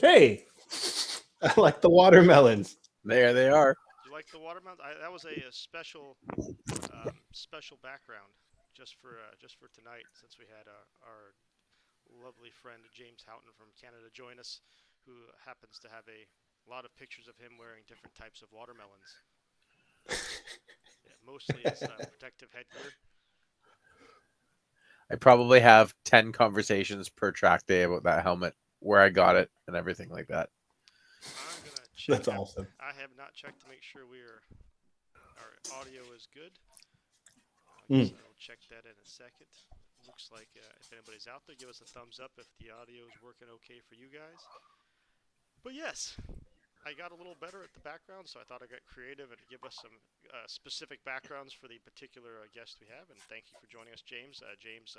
Hey, I like the watermelons. There they are. You like the watermelon? That was a special special background just for tonight, since we had our lovely friend James Houghton from Canada join us, who happens to have a lot of pictures of him wearing different types of watermelons. Yeah, mostly as protective headgear. I probably have 10 conversations per track day about that helmet, where I got it, and everything like that. I'm gonna check. That's awesome. I have not checked to make sure our audio is good. I Mm. guess I will check that in a second. Looks like if anybody's out there, give us a thumbs up if the audio is working okay for you guys. But yes, I got a little better at the background, so I thought I'd get creative and give us some specific backgrounds for the particular guest we have. And thank you for joining us, James. James,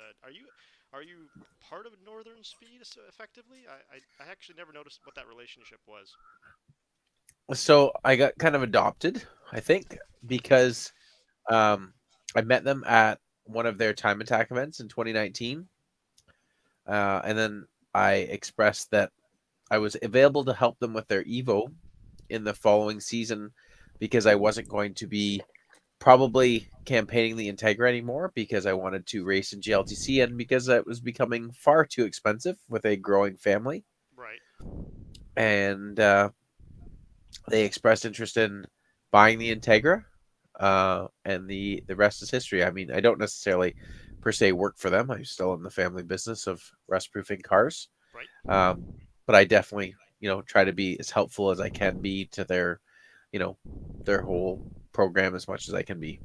are you part of Northern Speed effectively? I actually never noticed what that relationship was. So I got kind of adopted, I think, because I met them at one of their time attack events in 2019. And then I expressed that I was available to help them with their EVO in the following season, because I wasn't going to be probably campaigning the Integra anymore, because I wanted to race in GLTC and because it was becoming far too expensive with a growing family. Right. And they expressed interest in buying the Integra, and the rest is history. I mean, I don't necessarily per se work for them. I'm still in the family business of rust proofing cars. Right. But I definitely, try to be as helpful as I can be to their, their whole program as much as I can be.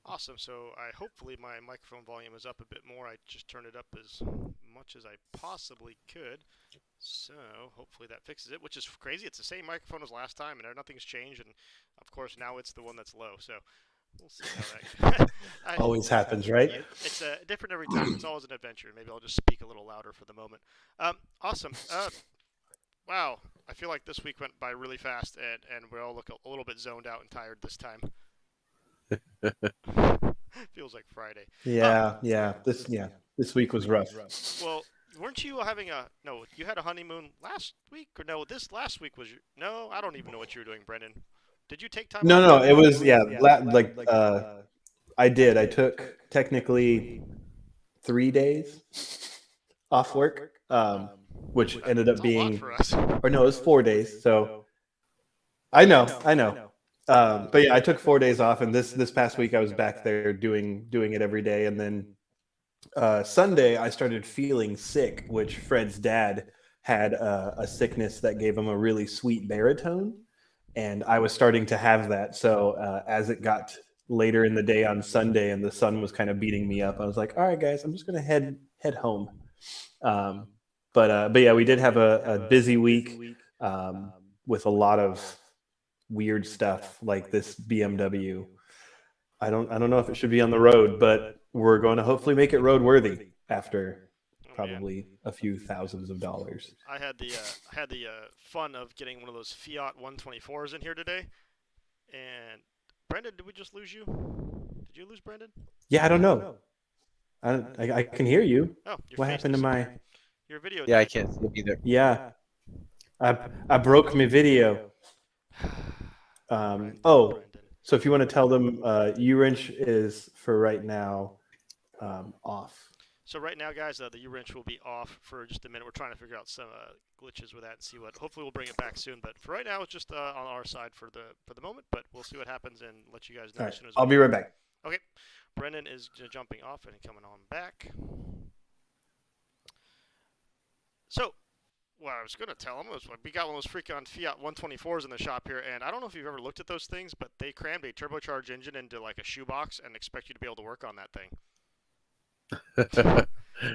Awesome. So hopefully my microphone volume is up a bit more. I just turned it up as much as I possibly could. So hopefully that fixes it, which is crazy. It's the same microphone as last time, and nothing's changed. And of course now it's the one that's low. So we'll see how that Always happens, right? It's different every time. It's always an adventure. Maybe I'll just speak a little louder for the moment. Awesome. Wow. I feel like this week went by really fast, and we all look a little bit zoned out and tired this time. Feels like Friday. Yeah. This week was rough. Well, weren't you having you had a honeymoon last week? Or no, this last week was no, I don't even know what you were doing, Brendan. Did you take time off? No, it was I did. I took technically 3 days off work, which ended up That's a lot being, for us. or no, it was 4 days. So I know. But yeah, I took 4 days off, and this past week I was back there doing it every day, and then Sunday I started feeling sick, which Fred's dad had a sickness that gave him a really sweet baritone, and I was starting to have that. So as it got later in the day on Sunday and the sun was kind of beating me up, I was like, all right, guys, I'm just gonna head home. But yeah, we did have a busy week with a lot of weird stuff like this BMW. I don't know if it should be on the road, but we're going to hopefully make it roadworthy after probably a few thousands of dollars. I had the fun of getting one of those Fiat 124s in here today. And Brendan, did we just lose you? Did you lose Brendan? Yeah, I don't know. I can hear you. Oh, what happened to your video? Yeah, I can't see either. Yeah, I broke my video. Brendan. So if you want to tell them, U-wrench is for right now off. So right now, guys, the U-wrench will be off for just a minute. We're trying to figure out some glitches with that and see what. Hopefully, we'll bring it back soon. But for right now, it's just on our side for the moment. But we'll see what happens and let you guys know as soon as. I'll be right back. Okay, Brendan is jumping off and coming on back. So, what I was going to tell him was we got one of those freaking Fiat 124s in the shop here, and I don't know if you've ever looked at those things, but they crammed a turbocharged engine into like a shoebox and expect you to be able to work on that thing.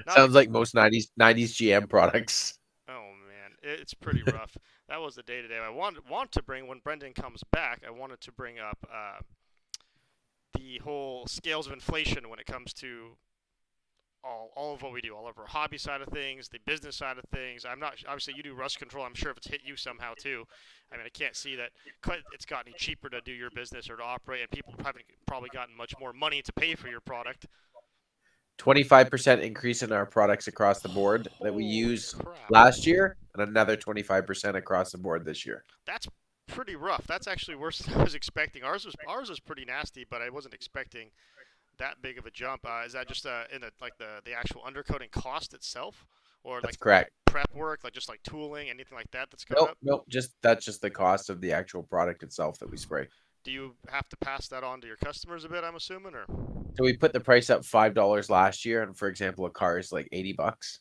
Sounds like most 90s GM products. Oh man, it's pretty rough. That was the day-to-day. I want to bring, when Brendan comes back, I wanted to bring up the whole scales of inflation when it comes to all of what we do, all of our hobby side of things, the business side of things. I'm not, obviously you do rust control. I'm sure if it's hit you somehow too. I mean, I can't see that it's gotten any cheaper to do your business or to operate, and people haven't probably gotten much more money to pay for your product. 25% increase in our products across the board that we used last year. and another 25% across the board this year. That's pretty rough. That's actually worse than I was expecting. Ours was pretty nasty, but I wasn't expecting that big of a jump. Is that just in the actual undercoating cost itself, or That's like correct. prep work, like just like tooling, anything like that that's gone Nope, up? nope. That's just the cost of the actual product itself that we spray. Do you have to pass that on to your customers a bit? I'm assuming, or So we put the price up $5 last year, and for example, a car is like $80,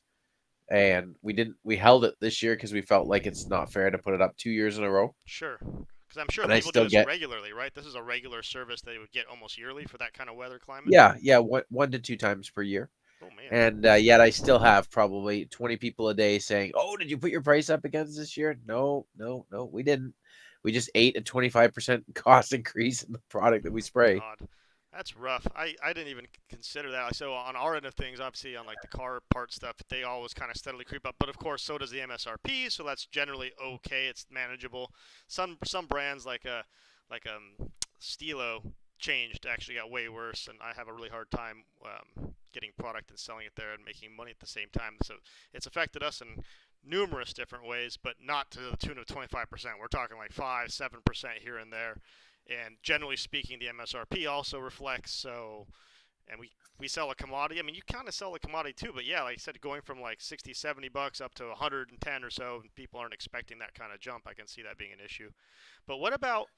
and we held it this year because we felt like it's not fair to put it up 2 years in a row. sure? Because I'm sure And I people do still this get regularly, right? This is a regular service they would get almost yearly for that kind of weather climate. yeah, one to two times per year. Oh man. And yet I still have probably 20 people a day saying, "Oh, did you put your price up against this year?" No, no, no, we didn't. We just ate a 25% cost increase in the product that we spray. God, that's rough. I didn't even consider that. So on our end of things, obviously on like the car part stuff, they always kind of steadily creep up. But of course, so does the MSRP. So that's generally okay. It's manageable. Some brands like Stilo changed actually got way worse, and I have a really hard time getting product and selling it there and making money at the same time. So it's affected us in numerous different ways, but not to the tune of 25%. We're talking like 5-7% here and there. And generally speaking, the MSRP also reflects. So, and we sell a commodity. I mean, you kind of sell a commodity too, but yeah, like I said, going from like 60, $70 up to 110 or so, and people aren't expecting that kind of jump. I can see that being an issue. But what about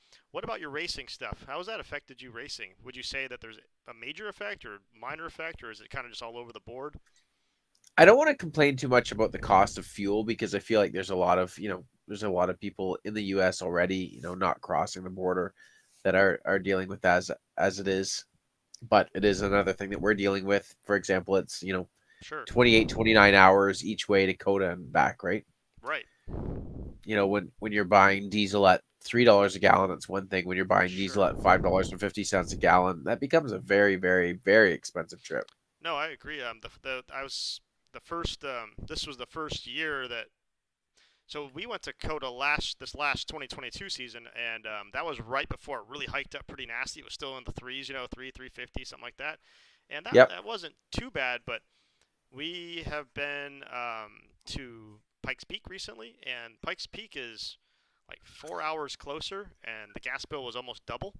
your racing stuff? How has that affected you racing? Would you say that there's a major effect or minor effect, or is it kind of just all over the board? I don't want to complain too much about the cost of fuel because I feel like there's a lot of, there's a lot of people in the US already, not crossing the border that are dealing with that as it is. But it is another thing that we're dealing with. For example, it's, Sure. 28, 29 hours each way to Coda and back, right? Right. When you're buying diesel at $3 a gallon, that's one thing. When you're buying diesel Sure. at $5.50 a gallon, that becomes a very, very, very expensive trip. No, I agree. I was the first. This was the first year that. So we went to Coda this last 2022 season, and that was right before it really hiked up pretty nasty. It was still in the threes, 350, something like that, and Yep. that wasn't too bad. But we have been to Pikes Peak recently, and Pikes Peak is like 4 hours closer, and the gas bill was almost double.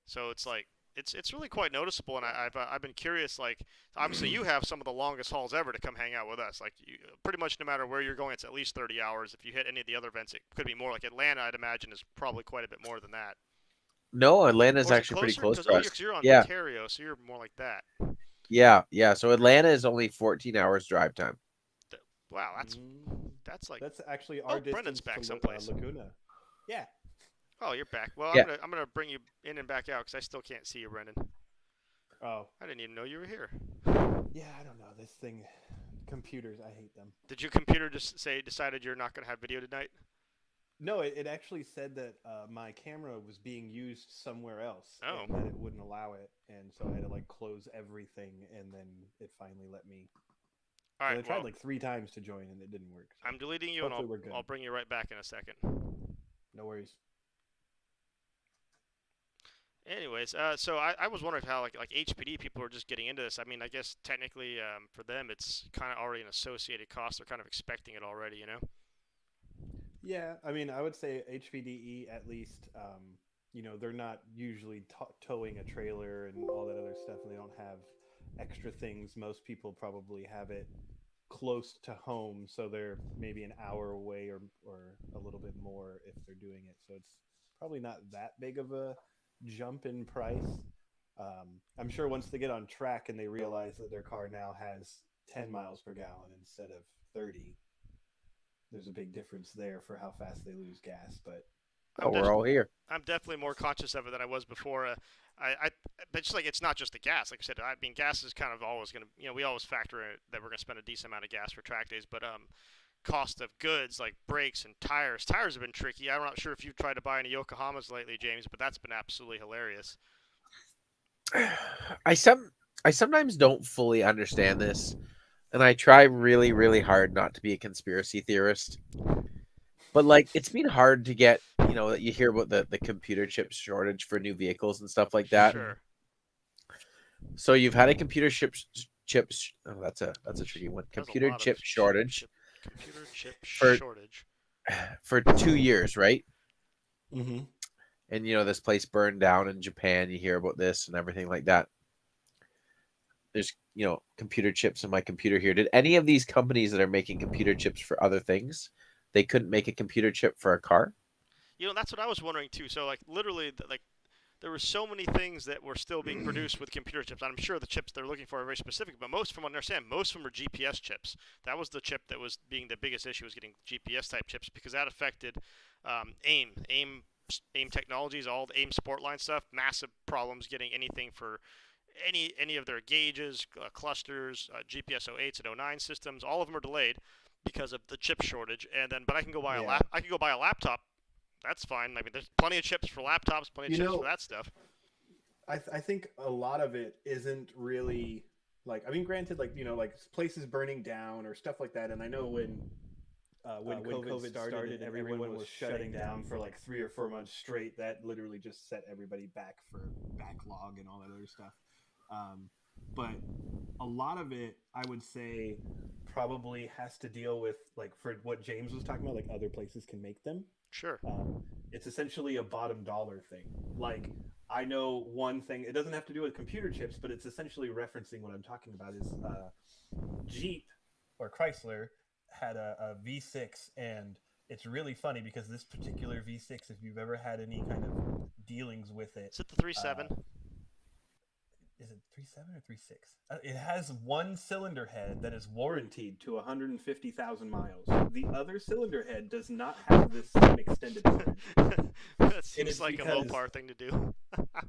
So it's like it's really quite noticeable, and I've been curious. Like obviously you have some of the longest hauls ever to come hang out with us. Like pretty much no matter where you're going, it's at least 30 hours. If you hit any of the other events, it could be more. Like Atlanta, I'd imagine is probably quite a bit more than that. No, Atlanta is Or is it actually pretty closer? close to us. Because you're on Yeah, Ontario, so you're more like that. yeah. So Atlanta is only 14 hours drive time. Wow, that's like. That's actually Oh, our Brendan's distance back to someplace. Laguna. Yeah. Oh, you're back. Well, Yeah. I'm gonna bring you in and back out because I still can't see you, Brendan. Oh. I didn't even know you were here. Yeah, I don't know. This thing, computers, I hate them. Did your computer just decided you're not gonna have video tonight? No, it actually said that my camera was being used somewhere else, Oh. and that it wouldn't allow it, and so I had to like close everything, and then it finally let me. All And right. I tried Well, like 3 times to join, and it didn't work. So I'm deleting you, and hopefully we're good. I'll bring you right back in a second. No worries. Anyways, so I was wondering how like HPD people are just getting into this. I mean, I guess technically for them it's kind of already an associated cost. They're kind of expecting it already, Yeah, I mean, I would say HVDE at least. They're not usually towing a trailer and all that other stuff, and they don't have extra things. Most people probably have it close to home, so they're maybe an hour away or a little bit more if they're doing it. So it's probably not that big of a jump in price. I'm sure once they get on track and they realize that their car now has 10 miles per gallon instead of 30, there's a big difference there for how fast they lose gas. But We're all here. I'm definitely more conscious of it than I was before. But it's like it's not just the gas. Like I said, I mean, gas is kind of always going to, we always factor in that we're going to spend a decent amount of gas for track days. But cost of goods like brakes and tires. Tires have been tricky. I'm not sure if you've tried to buy any Yokohamas lately, James, but that's been absolutely hilarious. I sometimes don't fully understand this, and I try really, really hard not to be a conspiracy theorist. But like, it's been hard to get, that you hear about the computer chip shortage for new vehicles and stuff like that. Sure. So you've had a computer chips. Oh, that's a tricky one. There's a Computer lot of chip shortage. Computer chip For shortage. for 2 years, right? Mm-hmm. And this place burned down in Japan. You hear about this and everything like that. There's computer chips in my computer here. Did any of these companies that are making computer chips for other things, they couldn't make a computer chip for a car? That's what I was wondering too. So like literally, like there were so many things that were still being produced with computer chips. I'm sure the chips they're looking for are very specific, but most, from what I understand, most of them are GPS chips. That was the chip that was being the biggest issue, was getting GPS type chips, because that affected AIM technologies, all the AIM Sportline stuff. Massive problems getting anything for any of their gauges, clusters, GPS 08s and 09 systems. All of them are delayed because of the chip shortage. And then, but I can go buy I can go buy a laptop. That's fine. I mean, there's plenty of chips for laptops, plenty of chips for that stuff. I think a lot of it isn't really like, I mean, granted, like, like places burning down or stuff like that. And I know when COVID started and everyone was shutting down for like 3 or 4 months straight, that literally just set everybody back for backlog and all that other stuff. But a lot of it, I would say, probably has to deal with, like, for what James was talking about, like other places can make them. Sure. It's essentially a bottom dollar thing. Like, I know one thing, it doesn't have to do with computer chips, but it's essentially referencing what I'm talking about is Jeep or Chrysler had a V6, and it's really funny because this particular V6, if you've ever had any kind of dealings with it. Is it the 3.7? Is it 3.7 or 3.6? It has one cylinder head that is warranted to 150,000 miles. The other cylinder head does not have this same extended warranty. That seems like a low-par thing to do.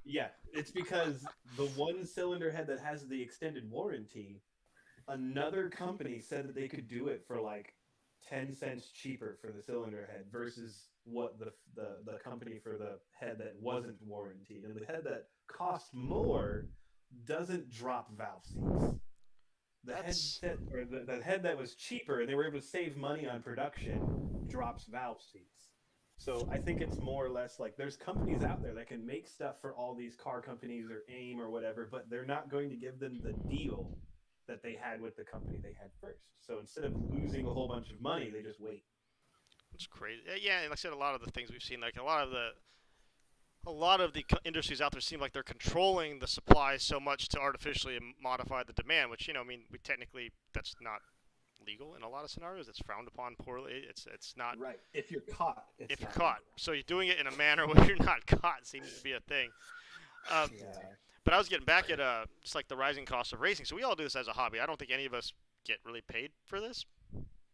Yeah, it's because the one cylinder head that has the extended warranty, another company said that they could do it for like 10 cents cheaper for the cylinder head versus what the company for the head that wasn't warranted. And the head that cost more doesn't drop valve seats. The head that was cheaper and they were able to save money on production drops valve seats. So I think it's more or less like there's companies out there that can make stuff for all these car companies or AIM or whatever, but they're not going to give them the deal that they had with the company they had first. So instead of losing a whole bunch of money, they just wait. It's crazy. Yeah, and like I said, a lot of the things we've seen, like a lot of the industries out there seem like they're controlling the supply so much to artificially modify the demand, which, I mean, that's not legal in a lot of scenarios. It's frowned upon poorly. It's not right. If you're caught. If you're caught. So you're doing it in a manner where you're not caught seems to be a thing. Yeah. But I was getting back at just like the rising cost of racing. So we all do this as a hobby. I don't think any of us get really paid for this,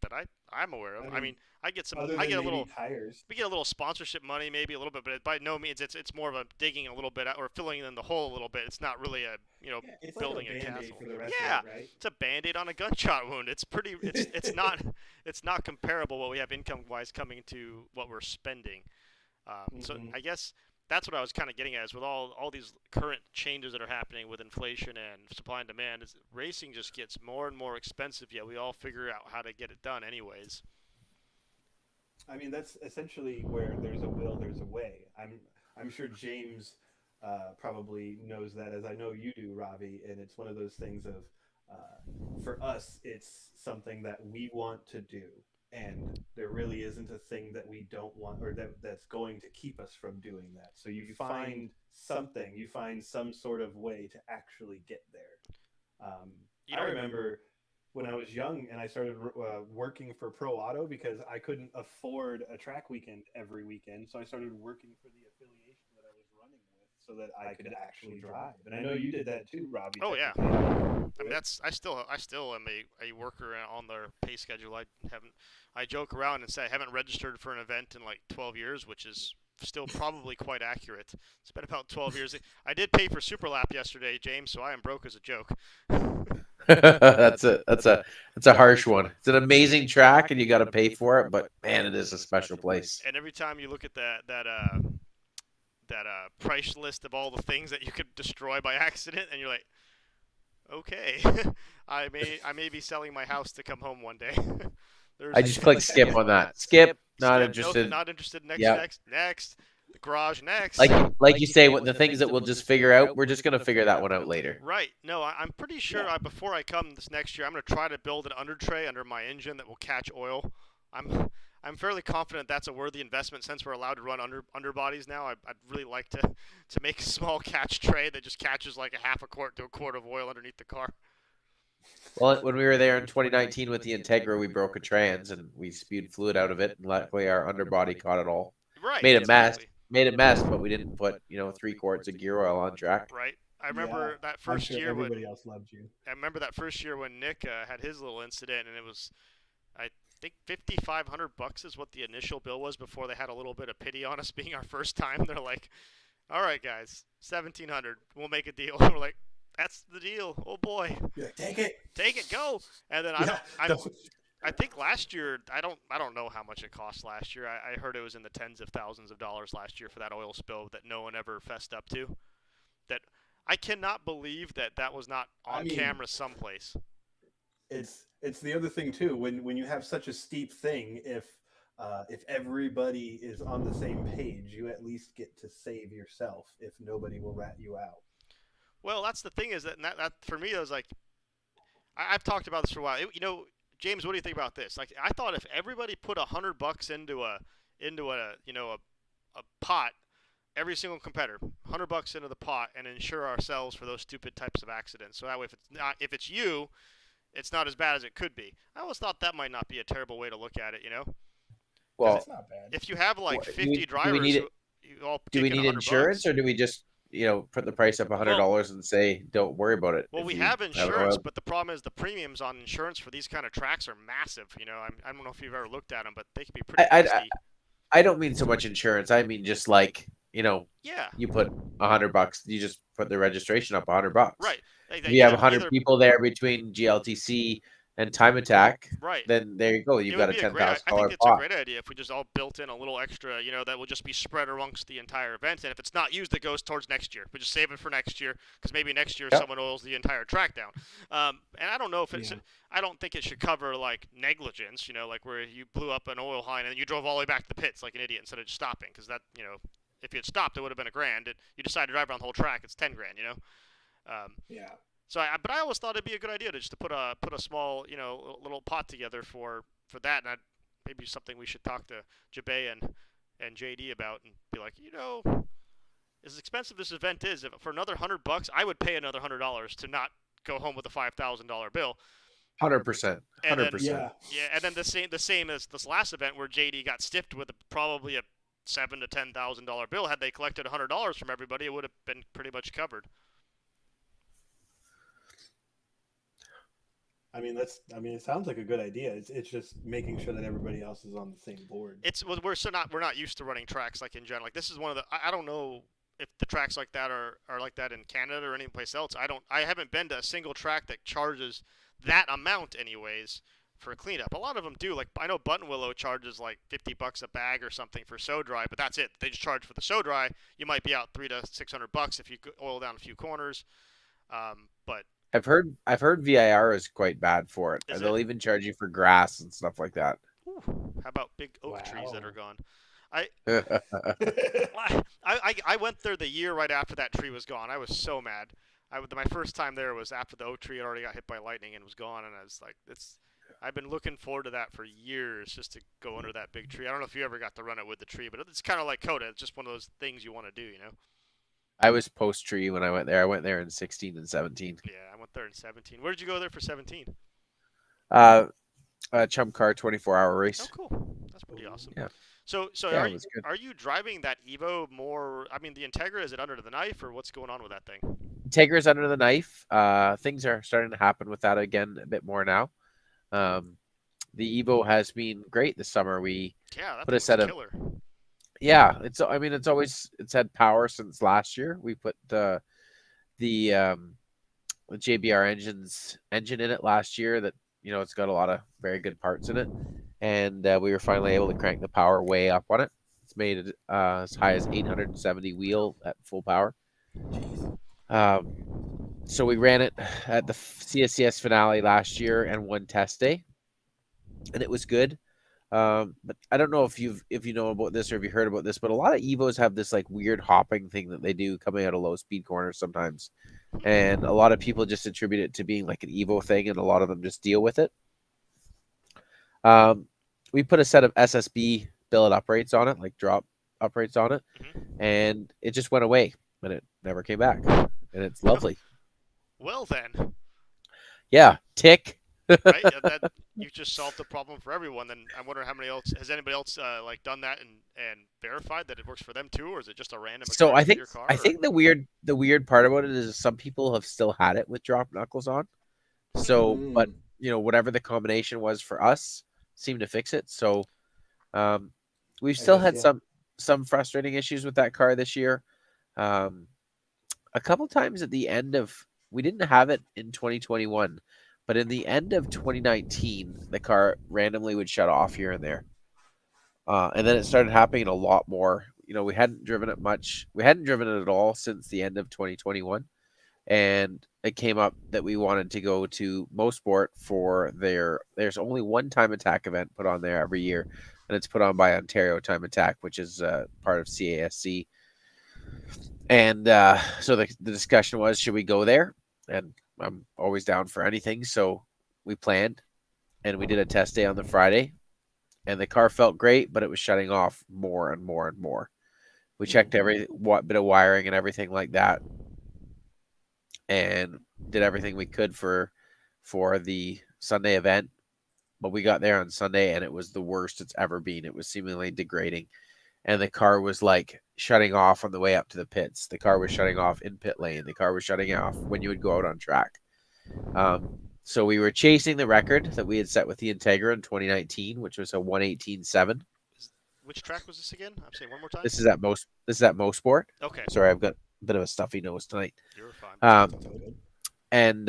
that I'm aware of. I mean, I get some. I get a little tires. We get a little sponsorship money, maybe a little bit, but by no means it's more of a digging a little bit out, or filling in the hole a little bit. It's not really it's building like a castle. For the rest yeah, of it, right? It's a Band-Aid on a gunshot wound. It's pretty. It's not comparable what we have income wise coming to what we're spending. So I guess that's what I was kind of getting at, is with all these current changes that are happening with inflation and supply and demand, is racing just gets more and more expensive, yet we all figure out how to get it done anyways. I mean, that's essentially where there's a will, there's a way. I'm sure James probably knows that, as I know you do, Ravi, and it's one of those things of, for us, it's something that we want to do. And there really isn't a thing that we don't want, or that's going to keep us from doing that. So you find something, you find some sort of way to actually get there. I remember when I was young and I started working for Pro Auto, because I couldn't afford a track weekend every weekend. So I started working for the affiliation that I was running with so that I could actually drive. And I know you did that too, Robbie. Oh yeah. I mean, I still am a worker on their pay schedule. I joke around and say I haven't registered for an event in like 12 years, which is still probably quite accurate. It's been about 12 years. I did pay for Super Lap yesterday, James, so I am broke as a joke. That's a harsh one. It's an amazing track and you got to pay for it, but man, it is a special place. And every time you look at that price list of all the things that you could destroy by accident, and you're like, okay, I may be selling my house to come home one day. I just click skip on that. Skip. Not interested. Not interested. Next. Yep. Next. the garage next. Like you say, what the things that we'll just figure out, we're just gonna figure that one out later. Right. No, I'm pretty sure before I come this next year, I'm gonna try to build an under tray under my engine that will catch oil. I'm fairly confident that's a worthy investment since we're allowed to run underbodies now. I'd really like to make a small catch tray that just catches like a half a quart to a quart of oil underneath the car. Well, when we were there in 2019 with the Integra, we broke a trans and we spewed fluid out of it, and luckily our underbody caught it all. Right. Made a mess, but we didn't put 3 quarts of gear oil on track. Right. I remember that first year everybody else loved you. I remember that first year when Nick had his little incident, and it was, I think, $5,500 is what the initial bill was before they had a little bit of pity on us being our first time. They're like, "All right, guys, $1,700, we'll make a deal." And we're like, "That's the deal. Oh boy, You're like, take it, go." And then I think last year, I don't know how much it cost last year. I heard it was in the tens of thousands of dollars last year for that oil spill that no one ever fessed up to. That I cannot believe that was not on camera someplace. It's the other thing too. When you have such a steep thing, if everybody is on the same page, you at least get to save yourself if nobody will rat you out. Well, that's the thing is that for me, it was like, I've talked about this for a while. James, what do you think about this? Like, I thought if everybody put $100 into a pot, every single competitor, $100 into the pot, and insure ourselves for those stupid types of accidents. So that way, if it's you, it's not as bad as it could be. I always thought that might not be a terrible way to look at it. Well, it's not bad. If you have like 50 drivers, do we need insurance, or do we just put the price up $100 and say don't worry about it? Well, we have insurance, but the problem is the premiums on insurance for these kind of tracks are massive. I don't know if you've ever looked at them, but they can be pretty pricey. I don't mean so much insurance. I mean just like you put $100, you just put the registration up $100. Right. You have 100 people there between GLTC and Time Attack. Right. Then there you go. You've got a $10,000 pot. I think it's a great idea if we just all built in a little extra, that will just be spread amongst the entire event. And if it's not used, it goes towards next year. We just save it for next year because maybe next year someone oils the entire track down. And I don't know if it's. Yeah. I don't think it should cover like negligence. Like where you blew up an oil line and you drove all the way back to the pits like an idiot instead of just stopping, because that if you had stopped, it would have been $1,000. You decide to drive around the whole track, it's $10,000. Yeah. So, but I always thought it'd be a good idea to just put a small, little pot together for that, and maybe something we should talk to Jabe and JD about, and be like, as expensive this event is, if for another $100, I would pay another $100 to not go home with a $5,000 bill. 100%. 100%. Yeah, and then the same as this last event where JD got stiffed with probably a $7,000 to $10,000 bill. Had they collected $100 from everybody, it would have been pretty much covered. It sounds like a good idea. It's just making sure that everybody else is on the same board. We're not used to running tracks like in general. Like this is one of the, I don't know if the tracks like that are like that in Canada or any place else. I haven't been to a single track that charges that amount anyways for a cleanup. A lot of them do. Like I know Buttonwillow charges like $50 a bag or something for sow dry, but that's it. They just charge for the sow dry. You might be out $300 to $600 if you oil down a few corners. But I've heard VIR is quite bad for it. They'll even charge you for grass and stuff like that. Ooh, how about big oak trees that are gone? I went there the year right after that tree was gone. I was so mad. My first time there was after the oak tree had already got hit by lightning and was gone, and I was like, I've been looking forward to that for years, just to go under that big tree. I don't know if you ever got to run it with the tree, but it's kind of like COTA. It's just one of those things you want to do, I was post-tree when I went there. I went there in 16 and 17. Yeah, I went there in 17. Where did you go there for 17? Chum Car 24-hour race. Oh, cool. That's pretty awesome. Yeah. So are you driving that EVO more? I mean, the Integra, is it under the knife, or what's going on with that thing? Integra's under the knife. Things are starting to happen with that again a bit more now. The EVO has been great this summer. We put a set of killer. Yeah, it's had power since last year. We put the JBR engine in it last year that it's got a lot of very good parts in it, and we were finally able to crank the power way up on it. It's made it as high as 870 wheel at full power. So we ran it at the CSCS finale last year and one test day, and it was good. But I don't know if you know about this or if you heard about this, but a lot of Evos have this like weird hopping thing that they do coming out of low speed corners sometimes, and a lot of people just attribute it to being like an Evo thing, and a lot of them just deal with it. We put a set of SSB billet uprates on it, like drop uprates on it, and it just went away, and it never came back, and it's lovely. Well then, Yeah, tick. right? That you just solved the problem for everyone. Then I'm wondering how many else has anybody else like done that and verified that it works for them too, or is it just a random So occurrence with your car? I think the weird part about it is some people have still had it with drop knuckles on. So, but whatever the combination was for us seemed to fix it. So, we've still had some frustrating issues with that car this year. A couple times at the end of, we didn't have it in 2021, but in the end of 2019, the car randomly would shut off here and there. And then it started happening a lot more. We hadn't driven it much. We hadn't driven it at all since the end of 2021. And it came up that we wanted to go to Mosport for there's only one time attack event put on there every year, and it's put on by Ontario Time Attack, which is part of CASC. And so the discussion was, should we go there? And I'm always down for anything, so we planned, and we did a test day on the Friday, and the car felt great, but it was shutting off more and more and more. We checked every bit of wiring and everything like that, and did everything we could for the Sunday event. But we got there on Sunday, and it was the worst it's ever been. It was seemingly degrading, and the car was like shutting off on the way up to the pits. The car was shutting off in pit lane. The car was shutting off when you would go out on track. So we were chasing the record that we had set with the Integra in 2019, which was a 1:18.7. Which track was this again? I'm saying one more time. This is at Mosport. Okay. Sorry, I've got a bit of a stuffy nose tonight. You're fine. And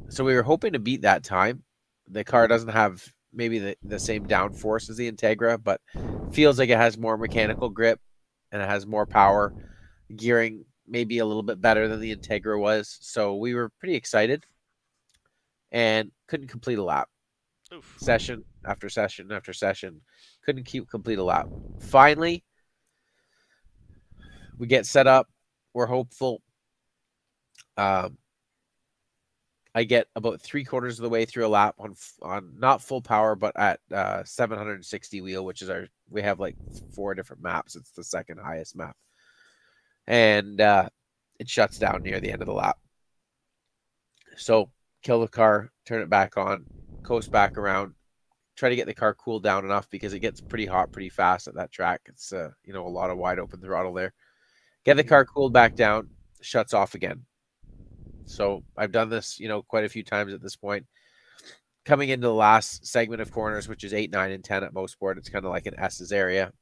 so we were hoping to beat that time. The car doesn't have maybe the same downforce as the Integra, but feels like it has more mechanical grip and it has more power. Gearing maybe a little bit better than the Integra was. So we were pretty excited and couldn't complete a lap. Oof. Session after session after session. Couldn't complete a lap. Finally, we get set up. We're hopeful. I get about 3/4 of the way through a lap on not full power, but at 760 wheel, which is we have like 4 different maps. It's the second highest map. And it shuts down near the end of the lap. So kill the car, turn it back on, coast back around, try to get the car cooled down enough because it gets pretty hot pretty fast at that track. It's a lot of wide open throttle there. Get the car cooled back down, shuts off again. So I've done this, quite a few times at this point. Coming into the last segment of corners, which is 8, 9, and 10 at Mosport, it's kind of like an S's area.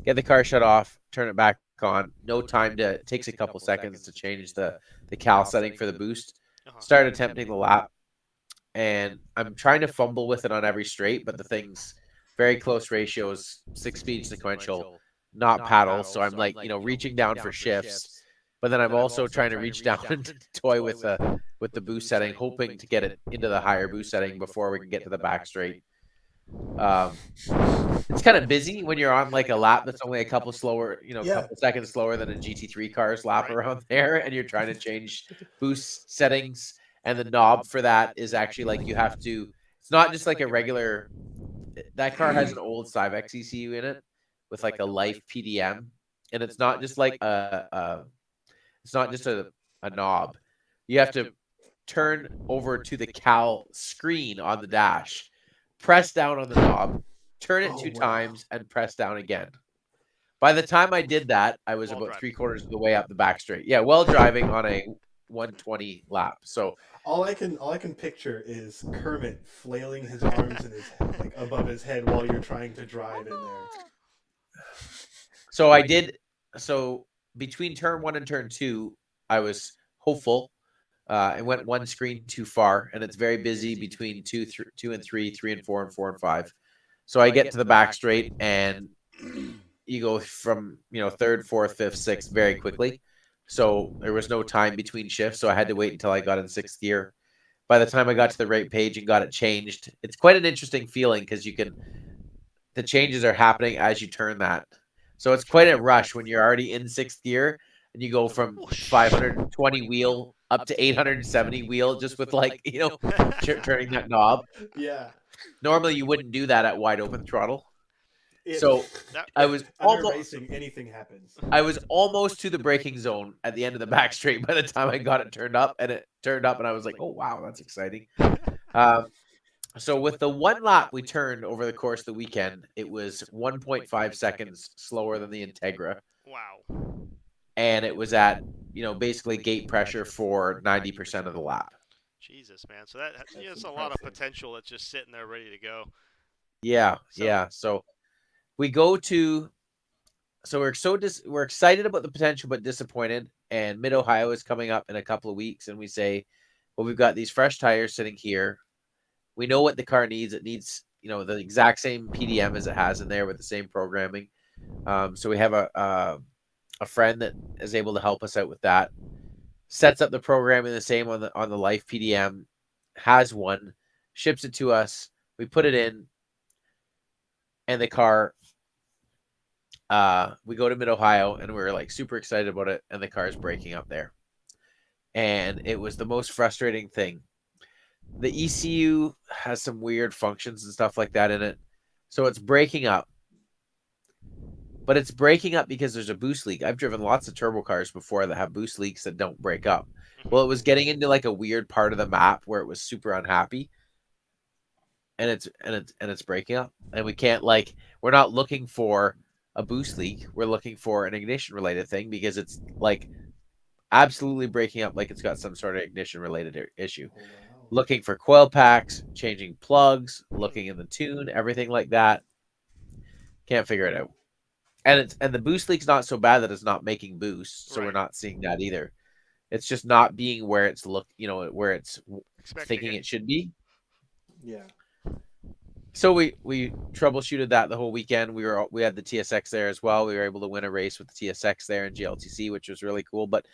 Get the car shut off, turn it back on. No time to, it takes a couple seconds to change the cal setting for the boost. Start attempting the lap. And I'm trying to fumble with it on every straight, but the thing's very close ratios, 6-speed sequential, not paddle. So I'm like, reaching down for shifts. But then I'm also trying to reach down and toy with the boost setting, hoping to get it into the higher boost setting before we can get to the back straight. It's kind of busy when you're on like a lap that's only a couple slower, couple seconds slower than a GT3 car's lap around there, and you're trying to change boost settings. And the knob for that is actually like you have to. It's not just like a regular. That car has an old Cyvex ECU in it with like a Life PDM, and it's not just like it's not just a knob. You have to turn over to the cal screen on the dash, press down on the knob, turn it 2 times, and press down again. By the time I did that, I was about 3/4 of the way up the back straight. Yeah, while driving on a 120 lap. So all I can picture is Kermit flailing his arms in his like above his head while you're trying to drive in there. So I did. So between turn 1 and turn 2, I was hopeful. I went 1 screen too far, and it's very busy between 2 and 3, 3 and 4, and 4 and 5. So I get to the back straight, and you go from 3rd, 4th, 5th, 6th very quickly. So there was no time between shifts, so I had to wait until I got in 6th gear. by the time I got to the right page and got it changed, it's quite an interesting feeling because the changes are happening as you turn that. So it's quite a rush when you're already in 6th gear and you go from 520 wheel up to 870 wheel just with turning that knob. Yeah. Normally you wouldn't do that at wide open throttle. So That, I was Under almost racing, anything happens. I was almost to the braking zone at the end of the back straight by the time I got it turned up, and I was like, oh wow, that's exciting. So with the one lap we turned over the course of the weekend, it was 1.5 seconds slower than the Integra, wow. and it was at basically gate pressure for 90% of the lap. Jesus, man. So that's a lot of potential that's just sitting there ready to go. Yeah, yeah. So we go to. So we're excited about the potential, but disappointed. And Mid Ohio is coming up in a couple of weeks, and we say, well, we've got these fresh tires sitting here. We know what the car needs. It needs the exact same PDM as it has in there with the same programming. So we have a friend that is able to help us out with that. Sets up the programming the same on the Life PDM. Has one, ships it to us. We put it in, and the car. We go to Mid Ohio and we're like super excited about it, and the car's breaking up there. And it was the most frustrating thing. The ECU has some weird functions and stuff like that in it. So it's breaking up. But it's breaking up because there's a boost leak. I've driven lots of turbo cars before that have boost leaks that don't break up. Well, it was getting into like a weird part of the map where it was super unhappy. And it's breaking up. And we can't we're not looking for a boost leak. We're looking for an ignition related thing because it's absolutely breaking up, like it's got some sort of ignition related issue. Oh, wow. Looking for coil packs, changing plugs, looking in the tune, everything like that. Can't figure it out. And the boost leak's not so bad that it's not making boosts, so right. We're not seeing that either. It's just not being where it's where it's thinking it should be. Yeah. So we troubleshooted that the whole weekend. We had the TSX there as well. We were able to win a race with the TSX there in GLTC, which was really cool. But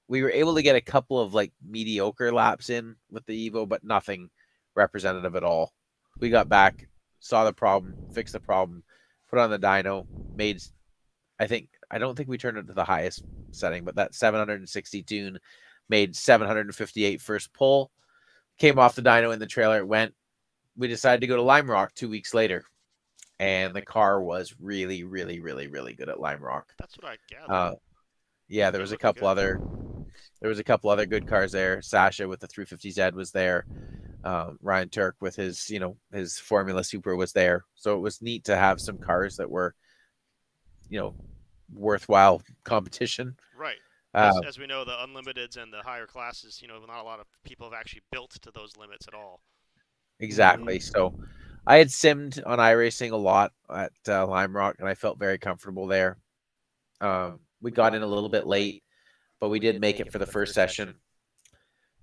we were able to get a couple of mediocre laps in with the EVO, but nothing representative at all. We got back, saw the problem, fixed the problem, put on the dyno, I don't think we turned it to the highest setting, but that 760 tune made 758 first pull, came off the dyno in the trailer, it went. We decided to go to Lime Rock 2 weeks later, and the car was really, really, really, really good at Lime Rock. That's what I gathered. Yeah, there was a couple other good cars there. Sasha with the 350Z was there. Ryan Turk with his Formula Super was there. So it was neat to have some cars that were, worthwhile competition. Right. As we know, the Unlimiteds and the higher classes, not a lot of people have actually built to those limits at all. Exactly. So I had simmed on iRacing a lot at Lime Rock, and I felt very comfortable there. We got in a little bit late, but we did make it for the first session.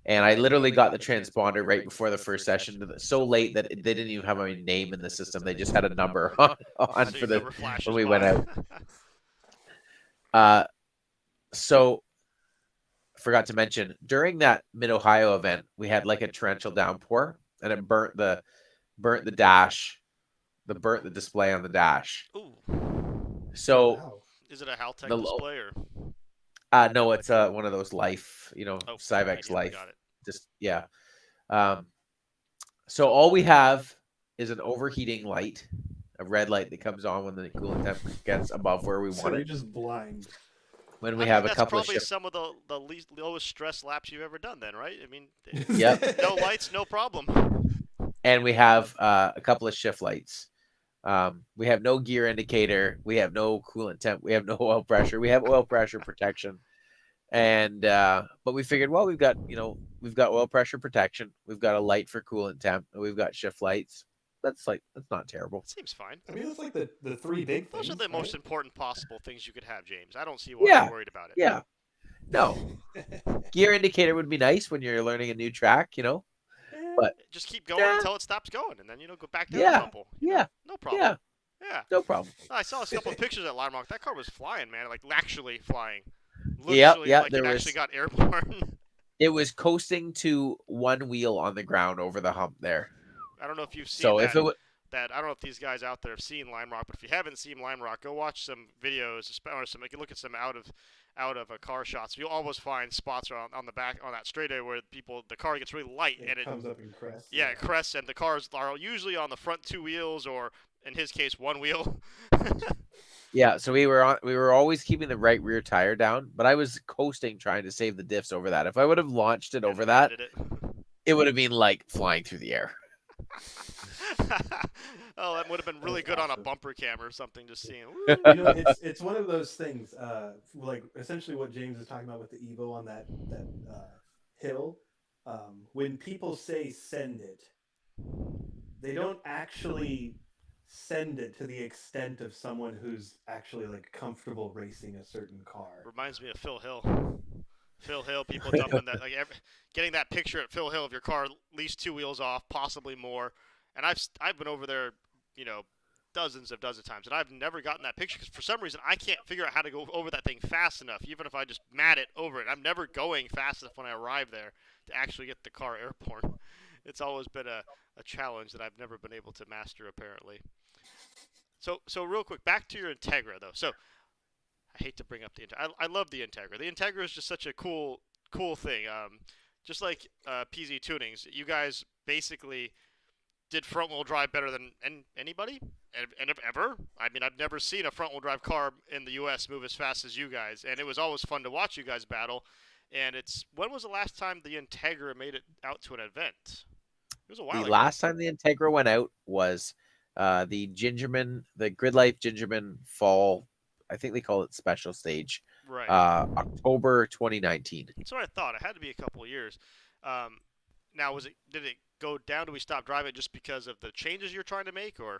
And I literally got the transponder right before the first session, so late that they didn't even have my name in the system. They just had a number on for when we went out. So forgot to mention, during that Mid Ohio event, we had a torrential downpour, and it burnt the dash, burnt the display on the dash. Ooh. So wow. Is it a Haltech display or? No, it's one of those Life, Cyvex Life. Got it. Just yeah. So all we have is an overheating light, a red light that comes on when the coolant temperature gets above where we want it. You're just blind. When we have a couple of shifts. That's probably some of the lowest stress laps you've ever done then, right? I mean, yep. No lights, no problem. And we have a couple of shift lights. We have no gear indicator. We have no coolant temp. We have no oil pressure. We have oil pressure protection. And but we figured, well, we've got oil pressure protection. We've got a light for coolant temp. And we've got shift lights. That's not terrible. It seems fine. I mean, that's the three big things. Those are the right? most important possible things you could have, James. I don't see why you're worried about it. Yeah. No. Gear indicator would be nice when you're learning a new track, But just keep going until it stops going, and then go back down a couple. Yeah. No problem. Yeah. No problem. I saw a couple of pictures at Lime Rock. That car was flying, man. Actually flying. Yeah. It actually got airborne. It was coasting to one wheel on the ground over the hump there. I don't know if you've seen So if it that I don't know if these guys out there have seen Lime Rock, but if you haven't seen Lime Rock, go watch some videos or some. You can look at some out of a car shots. You'll always find spots on the back on that straightaway where the car gets really light and it comes up in crests. Yeah, it crests, and the cars are usually on the front two wheels or in his case one wheel. Yeah, so we were always keeping the right rear tire down, but I was coasting trying to save the diffs over that. If I would have launched it over that, it would have been like flying through the air. Oh, that would have been really good awesome. On a bumper cam or something. Just seeing. It's one of those things. Like essentially what James is talking about with the EVO on that hill. When people say send it, they don't actually send it to the extent of someone who's actually like comfortable racing a certain car. Reminds me of Phil Hill. Phil Hill, people dumping that, like getting that picture at Phil Hill of your car at least two wheels off, possibly more. And I've been over there, dozens of times, and I've never gotten that picture because for some reason I can't figure out how to go over that thing fast enough. Even if I just mat it over it, I'm never going fast enough when I arrive there to actually get the car airborne. It's always been a challenge that I've never been able to master, apparently. So real quick, back to your Integra though. So I hate to bring up the Integra. I love the Integra. The Integra is just such a cool thing. Just like PZ Tunings, you guys basically did front wheel drive better than anybody and ever. I mean, I've never seen a front wheel drive car in the U.S. move as fast as you guys, and it was always fun to watch you guys battle. And when was the last time the Integra made it out to an event? It was a while ago. The last time the Integra went out was the Grid Life Gingerman Fall, I think they call it special stage. Right. October 2019. That's what I thought. It had to be a couple of years. Now, did it go down? Do we stop driving just because of the changes you're trying to make, or?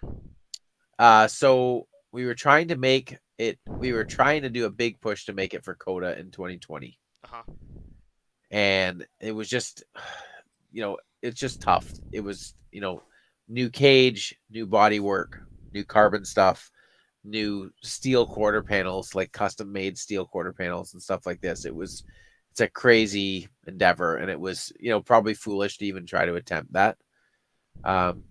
So we were trying to make it. We were trying to do a big push to make it for COTA in 2020. And it was just, it's just tough. It was, new cage, new body work, new carbon stuff, new steel quarter panels, like custom made steel quarter panels and stuff like this. It's a crazy endeavor, and it was, probably foolish to even try to attempt that. And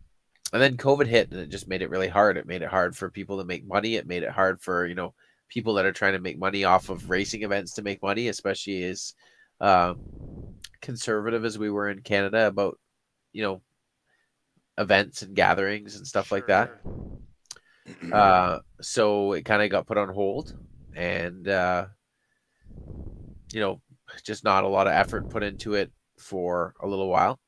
then COVID hit, and it just made it really hard. It made it hard for people to make money. It made it hard for, people that are trying to make money off of racing events to make money, especially as conservative as we were in Canada about, events and gatherings and stuff like that. So it kind of got put on hold, and, just not a lot of effort put into it for a little while.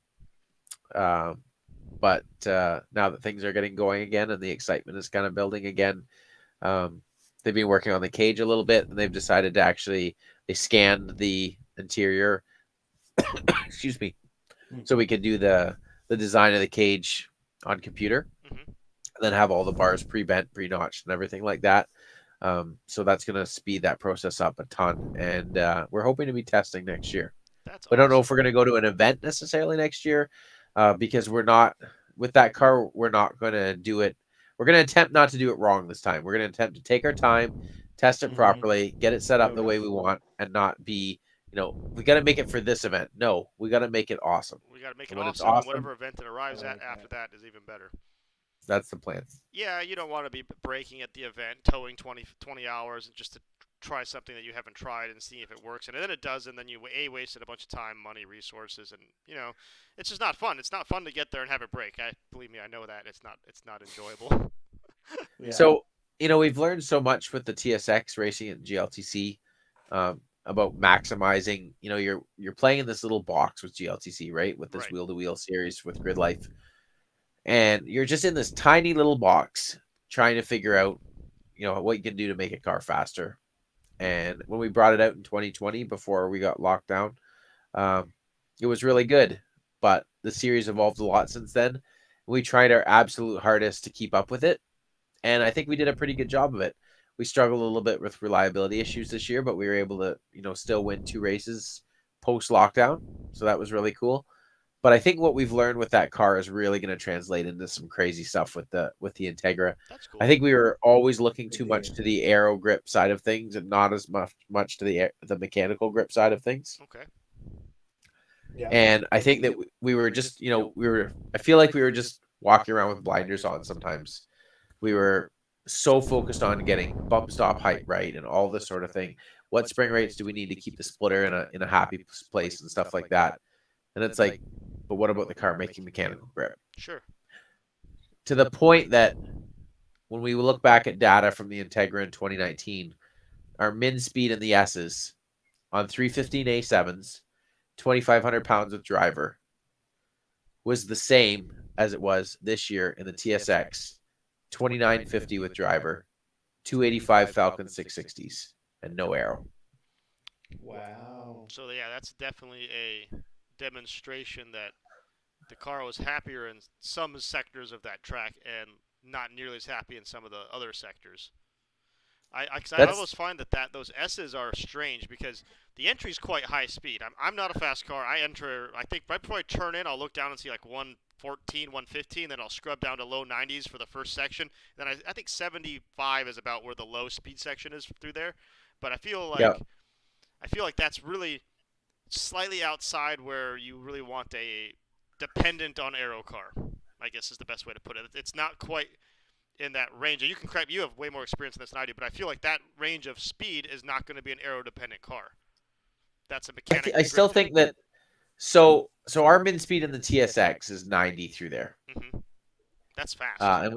But now that things are getting going again and the excitement is kind of building again, they've been working on the cage a little bit, and they've decided to they scanned the interior, excuse me, so we could do the design of the cage on computer, and then have all the bars pre-bent, pre-notched, and everything like that. So that's going to speed that process up a ton, and we're hoping to be testing next year. That's I don't know if we're going to go to an event necessarily next year, because we're not, with that car, we're not going to do it. We're going to attempt not to do it wrong this time. We're going to attempt to take our time, test it properly, get it set up the way we want, and not be, we got to make it for this event. No, we got to make it awesome. We got to make it awesome. Whatever event it arrives at after that is even better. That's the plan. Yeah, you don't want to be braking at the event, towing 20 hours just to try something that you haven't tried and see if it works. And then it does, and then you wasted a bunch of time, money, resources, and it's just not fun. It's not fun to get there and have it break. Believe me, I know that. It's not enjoyable. Yeah. So, we've learned so much with the TSX racing at GLTC about maximizing, you're playing in this little box with GLTC, right? With this wheel-to-wheel series with Grid Life. And you're just in this tiny little box trying to figure out, what you can do to make a car faster. And when we brought it out in 2020, before we got locked down, it was really good. But the series evolved a lot since then. We tried our absolute hardest to keep up with it. And I think we did a pretty good job of it. We struggled a little bit with reliability issues this year, but we were able to, still win 2 races post-lockdown. So that was really cool. But I think what we've learned with that car is really going to translate into some crazy stuff with the Integra. That's cool. I think we were always looking too much to the aero grip side of things and not as much to the mechanical grip side of things. Okay. Yeah. And I think that we were just, I feel like we were just walking around with blinders on sometimes. We were so focused on getting bump stop height right and all this sort of thing. What spring rates do we need to keep the splitter in a happy place and stuff like that? And it's like, but what about the car making mechanical grip? Sure. To the point that when we look back at data from the Integra in 2019, our min speed in the S's on 315A7s, 2,500 pounds with driver, was the same as it was this year in the TSX, 2,950 with driver, 285 Falcon 660s, and no aero. Wow. So yeah, that's definitely a demonstration that the car was happier in some sectors of that track and not nearly as happy in some of the other sectors. I always find that those S's are strange because the entry is quite high speed. I'm not a fast car. I enter, I think right before I turn in, I'll look down and see like 114, 115, then I'll scrub down to low 90s for the first section. Then I think 75 is about where the low speed section is through there. But I feel like that's really slightly outside where you really want a dependent on aero car, I guess is the best way to put it. It's not quite in that range. And you have way more experience in this than I do, but I feel like that range of speed is not going to be an aero dependent car. That's a mechanical. I still think that so our min speed in the TSX is 90 through there. Mm-hmm. That's fast. And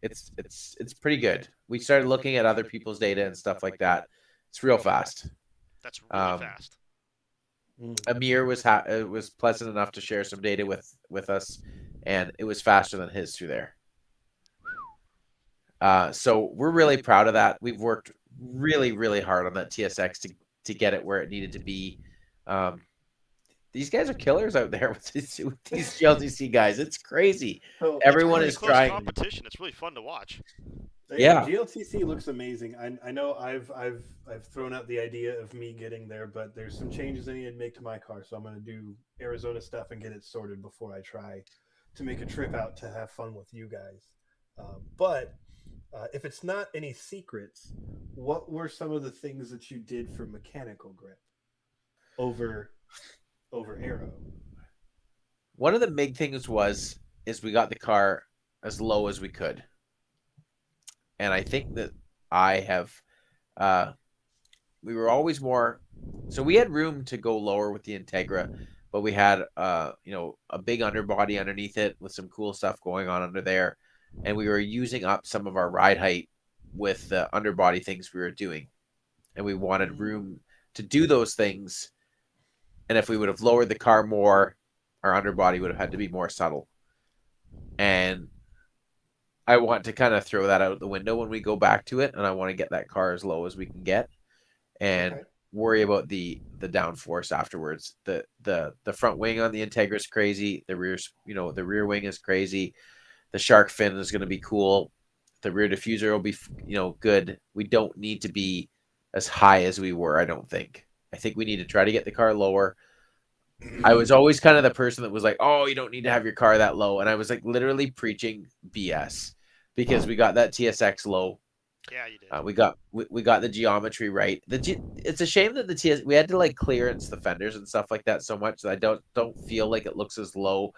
it's pretty good. We started looking at other people's data and stuff like that. It's real fast. That's really fast. Amir was pleasant enough to share some data with us, and it was faster than his through there. So we're really proud of that. We've worked really, really hard on that TSX to get it where it needed to be. These guys are killers out there with these GLTC guys. It's crazy. Everyone is trying. Competition. It's really fun to watch. Yeah, GLTC looks amazing. I know I've thrown out the idea of me getting there, but there's some changes I need to make to my car, so I'm going to do Arizona stuff and get it sorted before I try to make a trip out to have fun with you guys. But if it's not any secrets, what were some of the things that you did for mechanical grip over aero? One of the big things is we got the car as low as we could. And I think that we were always more, so we had room to go lower with the Integra, but we had, a big underbody underneath it with some cool stuff going on under there. And we were using up some of our ride height with the underbody things we were doing. And we wanted room to do those things. And if we would have lowered the car more, our underbody would have had to be more subtle. And I want to kind of throw that out the window when we go back to it, and I want to get that car as low as we can get, and worry about the downforce afterwards. The front wing on the Integra is crazy. The rear wing is crazy. The shark fin is going to be cool. The rear diffuser will be good. We don't need to be as high as we were. I don't think. I think we need to try to get the car lower. I was always kind of the person that was like, "Oh, you don't need to have your car that low," and I was like literally preaching BS because we got that TSX low. Yeah, you did. We got the geometry right. It's a shame that we had to like clearance the fenders and stuff like that so much that I don't feel like it looks as low.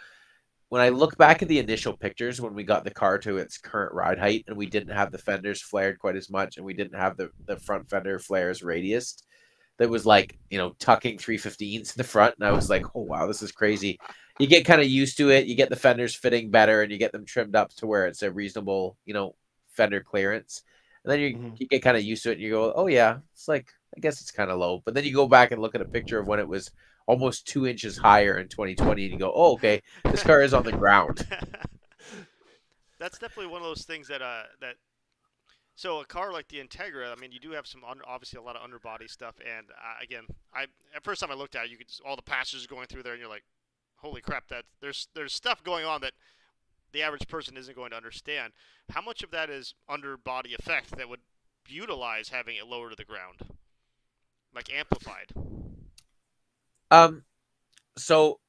When I look back at the initial pictures when we got the car to its current ride height and we didn't have the fenders flared quite as much and we didn't have the front fender flares radius, that was like, tucking 315s in the front. And I was like, oh, wow, this is crazy. You get kind of used to it. You get the fenders fitting better and you get them trimmed up to where it's a reasonable, fender clearance. And then you get kind of used to it and you go, oh, yeah, it's like, I guess it's kind of low. But then you go back and look at a picture of when it was almost 2 inches higher in 2020 and you go, oh, okay, this car is on the ground. That's definitely one of those things that so a car like the Integra, I mean, you do have obviously a lot of underbody stuff, and again, at first time I looked at it, you could all the passengers going through there, and you're like, holy crap, that there's stuff going on that the average person isn't going to understand. How much of that is underbody effect that would utilize having it lower to the ground, like amplified? So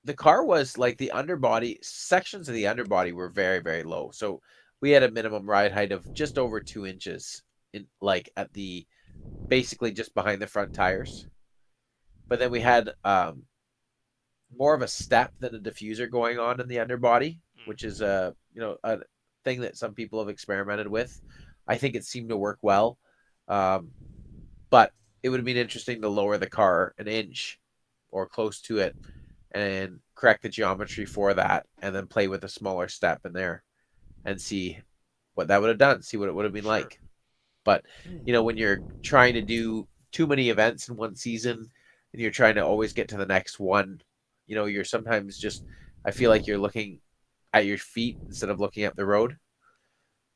the car was like the underbody sections of the underbody were very, very low. So we had a minimum ride height of just over 2 inches at basically just behind the front tires. But then we had more of a step than a diffuser going on in the underbody, Mm. which is a thing that some people have experimented with. I think it seemed to work well, but it would have been interesting to lower the car an inch or close to it and correct the geometry for that, and then play with a smaller step in there and see what that would have done, see what it would have been Sure. like. But when you're trying to do too many events in one season and you're trying to always get to the next one, you're sometimes just, I feel like you're looking at your feet instead of looking at the road.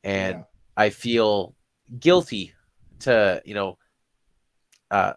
And Yeah. I feel guilty to, uh,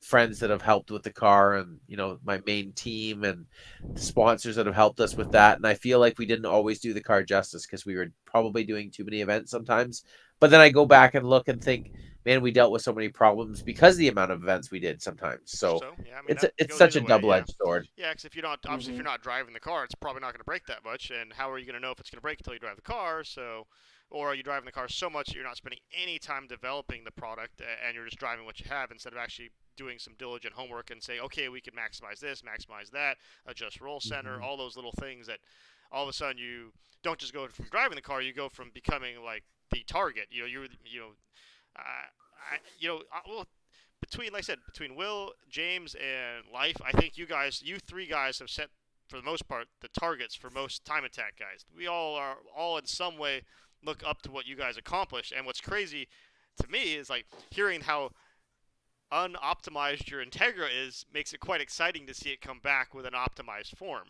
friends that have helped with the car, and my main team and the sponsors that have helped us with that. And I feel like we didn't always do the car justice because we were probably doing too many events sometimes. But then I go back and look and think, man, we dealt with so many problems because of the amount of events we did sometimes. So Yeah, I mean, it's that it's goes such a either way, yeah. double-edged sword. Yeah, because if you're not obviously if you're not driving the car, it's probably not going to break that much. And how are you going to know if it's going to break until you drive the car? So, or are you driving the car so much that you're not spending any time developing the product and you're just driving what you have instead of actually doing some diligent homework and say, okay, we can maximize this, maximize that, adjust roll center, all those little things that all of a sudden you don't just go from driving the car, you go from becoming like the target. Well, between, like I said, between Will, James, and Life, I think you three guys have set, for the most part, the targets for most time attack guys. We all in some way look up to what you guys accomplished. And what's crazy to me is like hearing how unoptimized your Integra is makes it quite exciting to see it come back with an optimized form.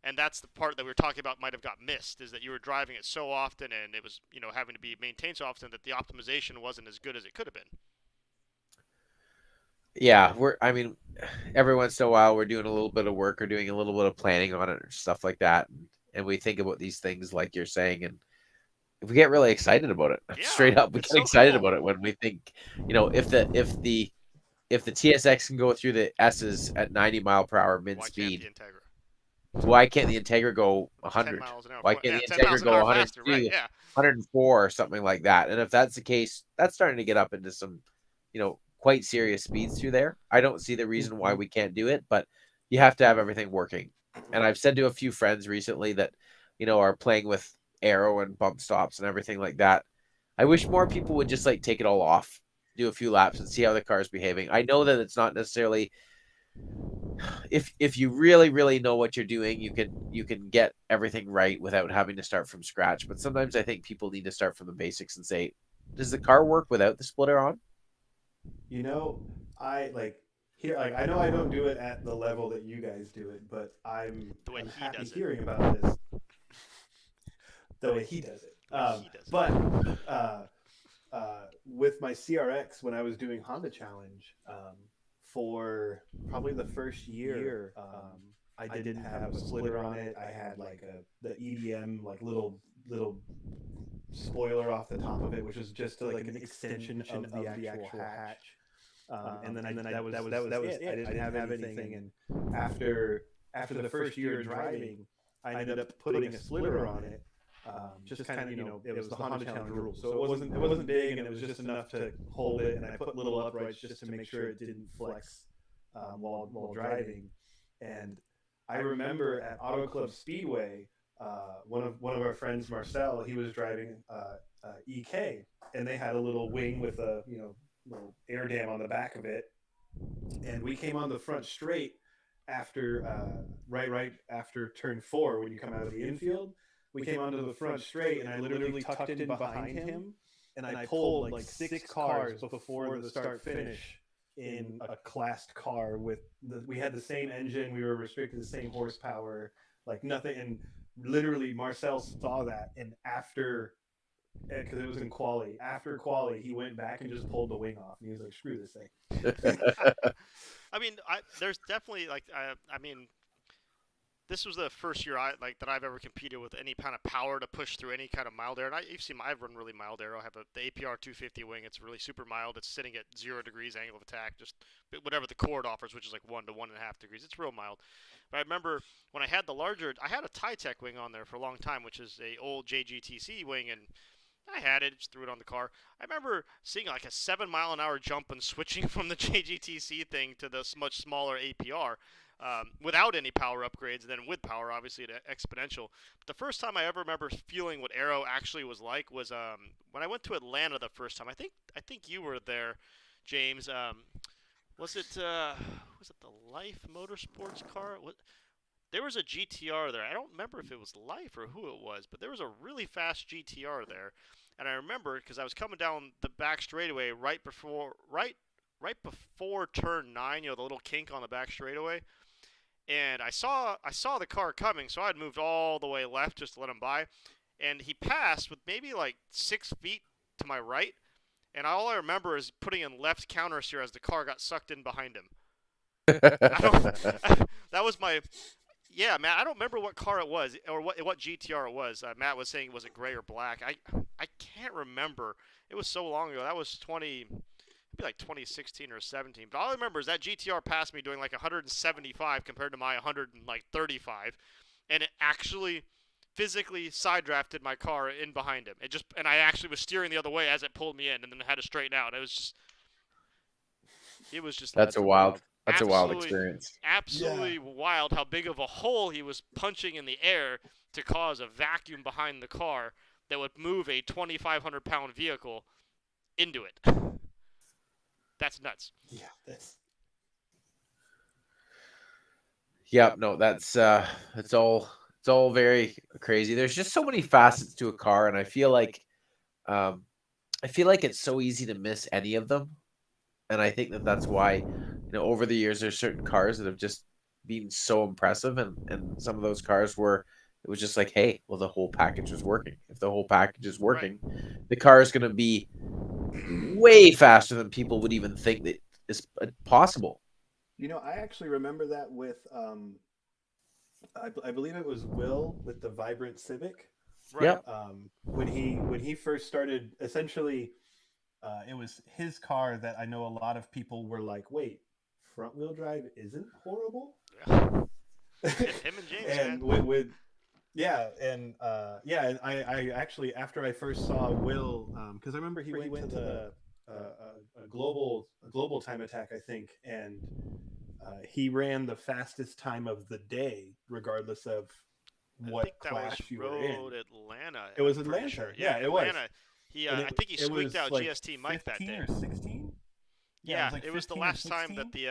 And that's the part that we were talking about might have got missed, is that you were driving it so often and it was, having to be maintained so often that the optimization wasn't as good as it could have been. Yeah, every once in a while we're doing a little bit of work or doing a little bit of planning on it or stuff like that. And we think about these things like you're saying, and we get really excited about it. Yeah, Straight up, we get it's so excited cool. about it when we think, if the TSX can go through the S's at 90 mile per hour mid Why can't speed, the Integra? why can't the Integra go 10 100? miles an hour. Why Yeah, can't the 10 miles Integra an go hour 102, faster, right? Yeah. 104 or something like that? And if that's the case, that's starting to get up into some, quite serious speeds through there. I don't see the reason why we can't do it, but you have to have everything working. And I've said to a few friends recently that, are playing with aero and bump stops and everything like that. I wish more people would just like take it all off, do a few laps and see how the car's behaving. I know that it's not necessarily, if you really really know what you're doing, you can get everything right without having to start from scratch. But sometimes I think people need to start from the basics and say, does the car work without the splitter on? I like here. Like, I know I don't do it at the level that you guys do it, but The way I'm he happy does it. hearing about this. The way he does it. But with my CRX, when I was doing Honda Challenge, for probably the first year, I didn't have a splitter on it. I had like the EDM like little spoiler off the top of it, which was just like an extension of the actual hatch. And then that was it. I didn't have anything. And after the first year of driving, I ended up putting a splitter on it. Just kind of, it was the Honda Challenge rule, so it wasn't big, and it was just enough to hold it. And I put little uprights just to make sure it didn't flex while driving. And I remember at Auto Club Speedway, one of our friends, Marcel, he was driving EK, and they had a little wing with a little air dam on the back of it, and we came on the front straight after right after turn 4 when you come out of the infield. We came onto the front straight, and I literally tucked in behind him, and I pulled like 6 cars before the start finish in a classed car we had the same engine, we were restricted the same horsepower, like nothing. And literally Marcel saw that, and because it was in quali, after quali he went back and just pulled the wing off, and he was like, screw this thing. I mean, there's definitely like I mean, this was the first year that I've ever competed with any kind of power to push through any kind of mild air. And you've seen I've run really mild air. I have the APR 250 wing. It's really super mild. It's sitting at 0 degrees angle of attack, just whatever the Cord offers, which is like 1 to 1.5 degrees. It's real mild. But I remember when I had I had a Tytech wing on there for a long time, which is a old JGTC wing, and I had it, just threw it on the car. I remember seeing like a 7 mile an hour jump and switching from the JGTC thing to this much smaller APR. without any power upgrades, and then with power, obviously, to exponential. But the first time I ever remember feeling what Aero actually was like was when I went to Atlanta the first time. I think you were there, James. Was it the Life Motorsports car? There was a GTR there. I don't remember if it was Life or who it was, but there was a really fast GTR there. And I remember because I was coming down the back straightaway right before turn 9, the little kink on the back straightaway. And I saw the car coming, so I had moved all the way left just to let him by. And he passed with maybe like 6 feet to my right. And all I remember is putting in left counter steer as the car got sucked in behind him. That was my. Yeah, Matt, I don't remember what car it was or what GTR it was. Matt was saying, was it gray or black? I can't remember. It was so long ago. That was maybe like 2016 or 17. But all I remember is that GTR passed me doing like 175 compared to my 135, and it actually physically side drafted my car in behind him. And I actually was steering the other way as it pulled me in, and then I had to straighten out. It was just. That's a wild Absolutely, experience. Absolutely wild how big of a hole he was punching in the air to cause a vacuum behind the car that would move a 2,500-pound vehicle into it. That's nuts. Yeah, that's. Yep, no, that's it's all very crazy. There's just so many facets to a car, and I feel like it's so easy to miss any of them. And I think that's why, over the years, there's certain cars that have just been so impressive, and some of those cars were, it was just like, hey, well, the whole package was working. If the whole package is working, the car is going to be way faster than people would even think that is possible. I actually remember that with, I believe it was Will with the Vibrant Civic. Right. Yep. When he first started, essentially. It was his car that I know a lot of people were like, wait, front wheel drive isn't horrible? Yeah. Him and James, and man. And I actually, after I first saw Will, because I remember he went to the a global time attack, I think, and he ran the fastest time of the day, regardless of what class you were in. Atlanta. It was Atlanta. Sure. Yeah, it was. I think he squeaked out like GST Mike that day. Or 16? Yeah, it was the last time that the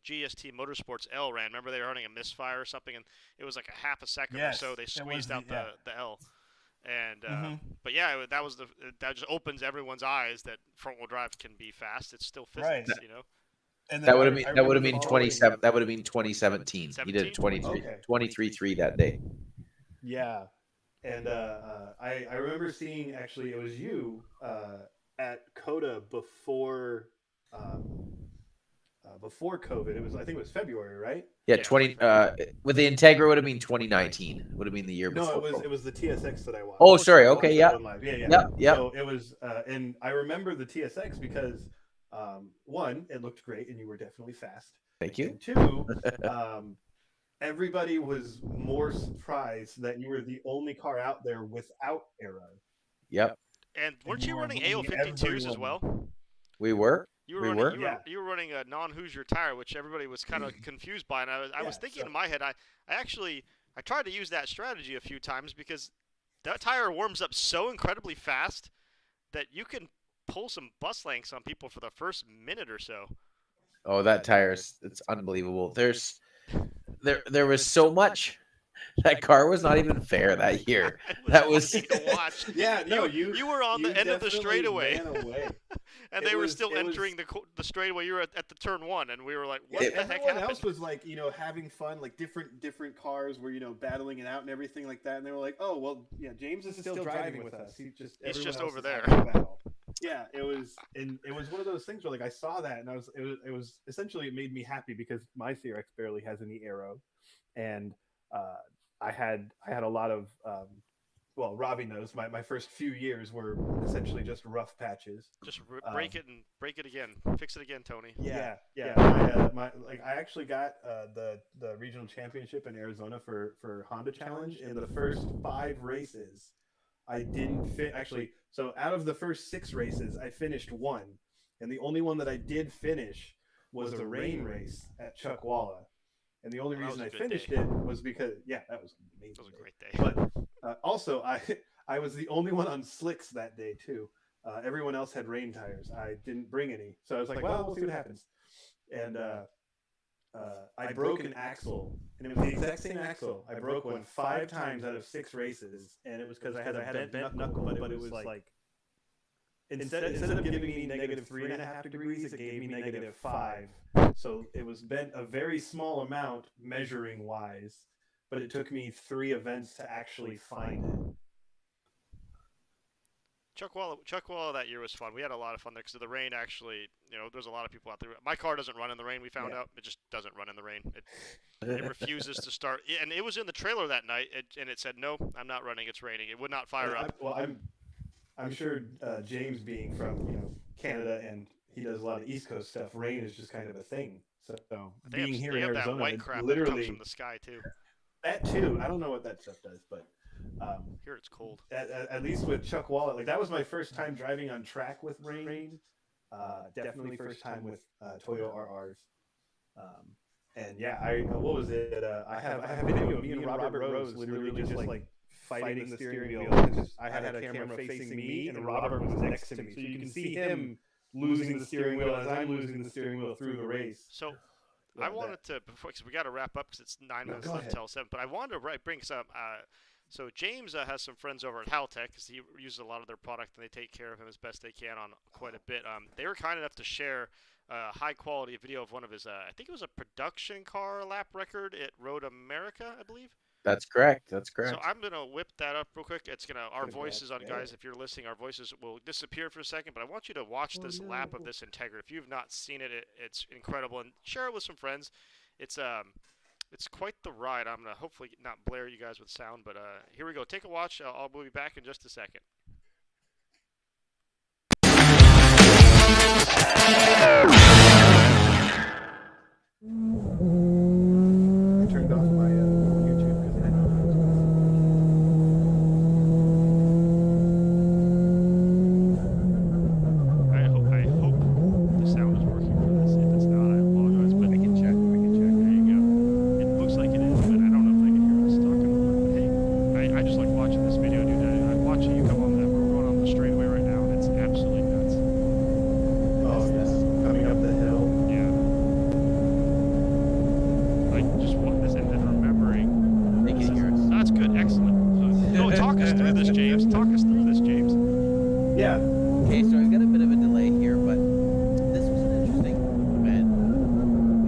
GST Motorsports L ran. Remember they were running a misfire or something, and it was like a half a second or so. They squeezed out the L, and but yeah, that just opens everyone's eyes that front wheel drive can be fast. It's still physics, And that would have been 27. That would have been 2017. He did 23.3 that day. Yeah. And I remember seeing, actually, it was you at COTA before COVID. I think it was February, right? Yeah, 20 with the Integra would have been 2019. Would have been the year before. No, it was the TSX that I watched. Oh, sorry. Okay, yeah. Yeah. So it was, and I remember the TSX because one, it looked great, and you were definitely fast. Thank you. And two, everybody was more surprised that you were the only car out there without Aero. Yep. And weren't you running AO52s as well? We were. You were running a non-Hoosier tire, which everybody was kind of confused by. And I was thinking in my head, I tried to use that strategy a few times because that tire warms up so incredibly fast that you can pull some bus lengths on people for the first minute or so. Oh, that tire it's unbelievable. There was so much. That car was not even fair that year. That was to watch. Yeah, no, you were on the end of the straightaway, and they were still entering the straightaway. You were at the turn 1, and we were like, "What the heck happened?" Everyone else was like, having fun, like different cars were, battling it out and everything like that. And they were like, "Oh, well, yeah, James is still driving with us. He's just over there." Yeah, it was one of those things where, like, I saw that, and it was essentially, it made me happy because my CRX barely has any aero, and I had a lot of well, Robbie knows my first few years were essentially just rough patches. Just break it and break it again, fix it again, Tony. Yeah. I actually got the regional championship in Arizona for Honda Challenge. In the first 5 races, I didn't fit. Actually, so out of the first 6 races, I finished 1, and the only one that I did finish was a rain race at Chuckwalla. And the only Well, that reason I was a good finished day. it was because that was an amazing. That was a day. great day. But also, I was the only one on slicks that day too. Everyone else had rain tires. I didn't bring any, so I was like, well, we'll see what happens. And I broke an axle, and it was the exact same axle. I broke one 5 times out of 6 races, and it was because I had a bent knuckle. But it was like instead of giving me negative 3.5 degrees, it gave me negative 5. So it was bent a very small amount measuring wise, but it took me 3 events to actually find it. Chuckwalla that year was fun. We had a lot of fun there because the rain actually, there's a lot of people out there. My car doesn't run in the rain, we found out. It just doesn't run in the rain. It refuses to start. And it was in the trailer that night, and it said, no, I'm not running, it's raining. It would not fire up. I'm sure James being from, Canada, and he does a lot of East Coast stuff, rain is just kind of a thing. So being here in Arizona, that white crap literally that comes from the sky too. That too. I don't know what that stuff does, but here it's cold. At least with Chuckwalla, like that was my first time driving on track with rain. Definitely first time with Toyo RRs. And yeah, what was it? I have a video of me and Robert Rose literally just like fighting the steering wheel. I had a camera facing me, and Robert was next to me, so you can see him losing the steering wheel as I'm losing the steering wheel through the race. So I wanted to, because we got to wrap up because it's 9 minutes left till 7. But I wanted to bring some. So James has some friends over at Houghton because he uses a lot of their product and they take care of him as best they can on quite a bit. They were kind enough to share a high quality video of one of his, I think it was a production car lap record at Road America, I believe. That's correct. So I'm gonna whip that up real quick. It's gonna our voices on guys. If you're listening, our voices will disappear for a second. But I want you to watch this lap of this Integra. If you've not seen it, it's incredible, and share it with some friends. It's quite the ride. I'm gonna hopefully not blare you guys with sound, but here we go. Take a watch. I'll be back in just a second. I turned off my YouTube because I know. I hope the sound is working for this. If it's not, I apologize. But We can check. there you go. It looks like it is, but I don't know if they can hear us talking. But hey, I just like watching this video, dude. I'm watching you come on that. We're going on the straightaway right now, and it's absolutely nuts. Oh, this coming up the hill. Yeah. Like just what this and then remembering. They can hear us. That's good. Excellent. So, talk us through this, James. Yeah. Okay, so I've got a bit of a delay here, but this was an interesting event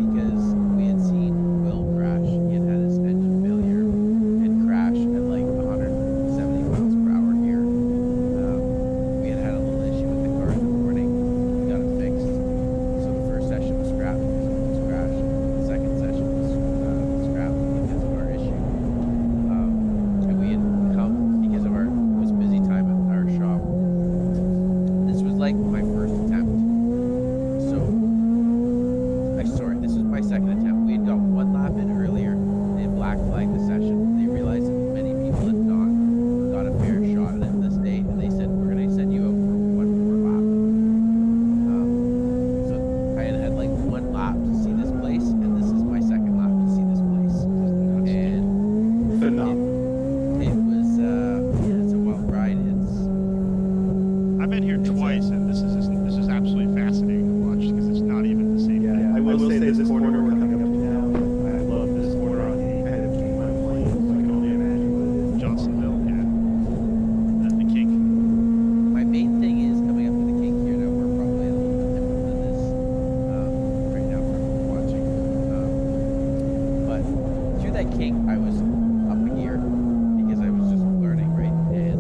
because we had seen Will crash. He had his engine failure and crash at like 170 miles per hour here. We had a little issue with the car in the morning. We got it fixed. So the first session was scrapped because of this crash. The second session was scrapped because of our issue. And we had come because of it was busy time at our shop. This was like my first attempt. So, this was my second attempt. We had got one lap in earlier. They had black flagged the session. They realized that many people had not got a fair shot at it this day, and they said, we're going to send you out for one more lap. So I had like one lap to see this place, and this is my second lap to see this place. And Phenomenal. it was, it's a wild ride. I've been here twice, and this is absolutely fascinating to watch because it's not even the same thing. I will say this corner we're coming up to now. I love this corner on any kind of game I'm playing. So I can only imagine what it is. Johnsonville, yeah. The kink. My main thing is coming up to the kink here. Now we're probably a little bit different than this right now from watching. But through that kink, I was up a gear because I was just learning, right? And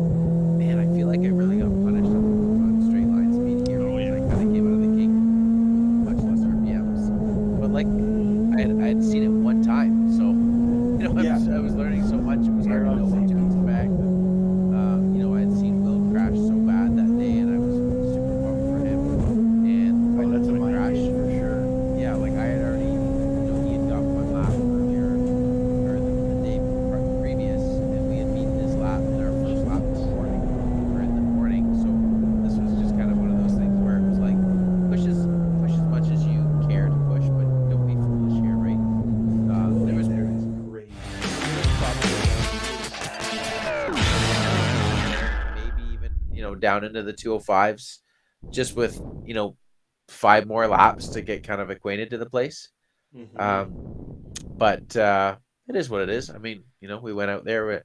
man, I feel like I really got punished on straight line speed here. Oh, yeah. I kind of came out of the kink with much less RPMs. But like, I had seen it one time, so I was learning so much. It was hard to know what to expect. I had seen Will crash so bad that day, and I was super bummed for him. And I That's a didn't mind crash. game for sure. Yeah, like I had already, he had got one lap earlier, or the day previous, and we had beaten his lap in our first lap this morning, or in the morning. So this was just kind of one of those things where it was like, push as much as you care to push, but don't be foolish here, right? There down into the 205s, just with 5 more laps to get kind of acquainted to the place. But it is what it is. I mean, we went out there,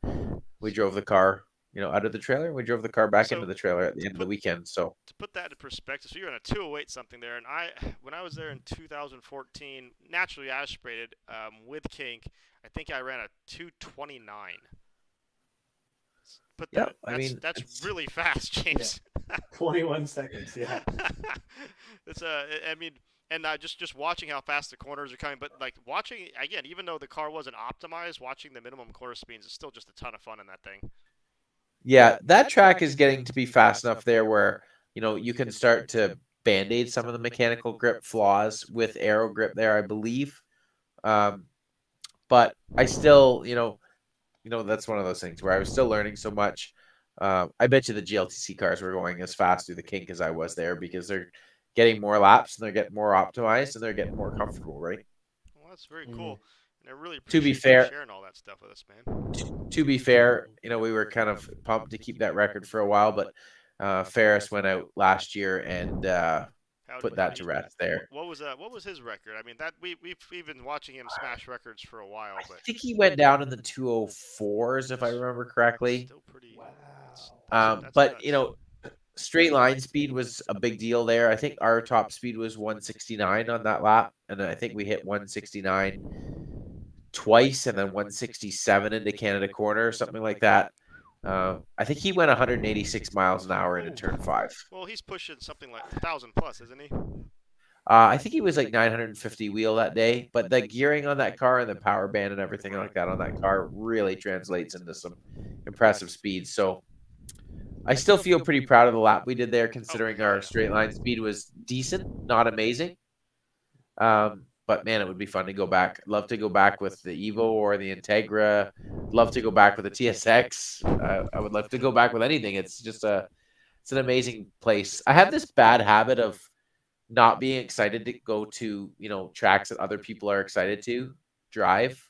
we drove the car, out of the trailer, and we drove the car back into the trailer at the end of the weekend. So to put that in perspective, so you're on a 208 something there, and when I was there in 2014, naturally aspirated with kink, I think I ran a 229. But that's really fast, James. Yeah. 21 seconds, yeah. It's I mean, and just watching how fast the corners are coming, but like watching again, even though the car wasn't optimized, watching the minimum corner speeds is still just a ton of fun in that thing. Yeah, that track is getting to be fast enough there where you can start to band-aid some of the mechanical grip flaws with aero grip there, I believe. But I still, that's one of those things where I was still learning so much. I bet you the GLTC cars were going as fast through the kink as I was there because they're getting more laps and they're getting more optimized and they're getting more comfortable, right? Well, that's very cool. And I really to be appreciate fair, you sharing all that stuff with us, man. To be fair, we were kind of pumped to keep that record for a while, but Ferris went out last year and put that to rest there. What was his record? I mean, that we've been watching him smash records for a while. But I think he went down in the 204s, if I remember correctly. Still pretty. But straight line speed was a big deal there. I think our top speed was 169 on that lap, and I think we hit 169 twice, and then 167 into Canada Corner, or something like that. I think he went 186 miles an hour into turn 5. Well, he's pushing something like 1,000 plus, isn't he? I think he was like 950 wheel that day, but the gearing on that car and the power band and everything like that on that car really translates into some impressive speeds. So I still feel pretty proud of the lap we did there, considering our straight line speed was decent, not amazing. But man, it would be fun to go back. I'd love to go back with the EVO or the Integra. Love to go back with the TSX. I would love to go back with anything. It's just it's an amazing place. I have this bad habit of not being excited to go to, tracks that other people are excited to drive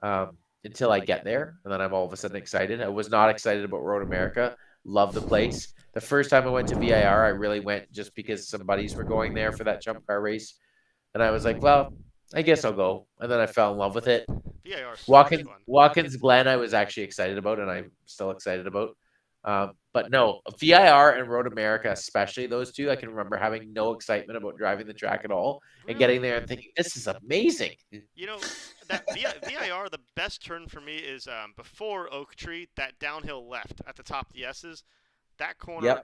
until I get there. And then I'm all of a sudden excited. I was not excited about Road America. Love the place. The first time I went to VIR, I really went just because some buddies were going there for that jump car race. And I was like, well, I guess I'll go. And then I fell in love with it. Watkins Glen, I was actually excited about, and I'm still excited about. But no, VIR and Road America, especially those two, I can remember having no excitement about driving the track at all and getting there and thinking, this is amazing. That VIR, the best turn for me is before Oak Tree, that downhill left at the top of the S's. That corner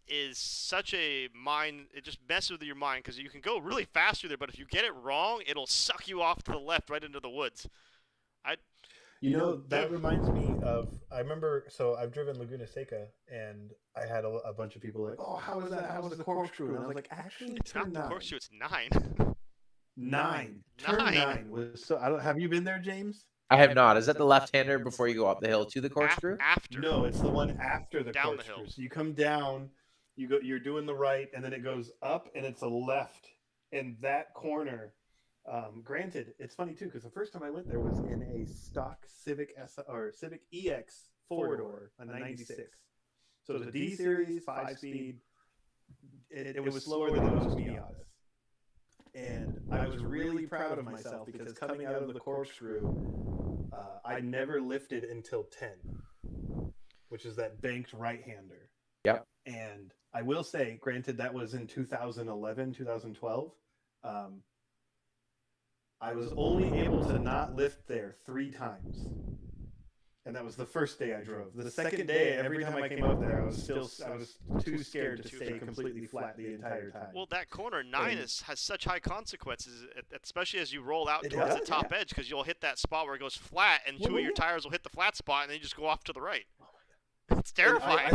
is such a mind. It just messes with your mind because you can go really fast through there, but if you get it wrong, it'll suck you off to the left right into the woods. That reminds me of, I remember, so I've driven Laguna Seca, and I had a bunch of people like, oh, how was that? How was the corkscrew? And I was like, actually, it's not the corkscrew, it's 9. 9. Turn 9 was so, have you been there, James? I have not. Is that the left-hander before you go up the hill to the corkscrew? After. No, it's the one after the down corkscrew. The hill. So you come down, you're doing the right, and then it goes up, and it's a left. And that corner, granted, it's funny too, because the first time I went there was in a stock Civic EX 4-door, a 96. So it was a D series, 5-speed. It was slower than those Miatas. And I was really proud of myself because coming out of the corkscrew, I never lifted until 10, which is that banked right-hander. Yep. And I will say, granted, that was in 2011, 2012. I was only able to not lift there 3 times. And that was the first day I drove. The second day, every time I came up there, I was too scared to stay completely flat the entire time. Well, that corner 9 has such high consequences, especially as you roll out towards the top edge, because you'll hit that spot where it goes flat, and 2 of your tires will hit the flat spot, and then you just go off to the right. Oh my God. It's terrifying.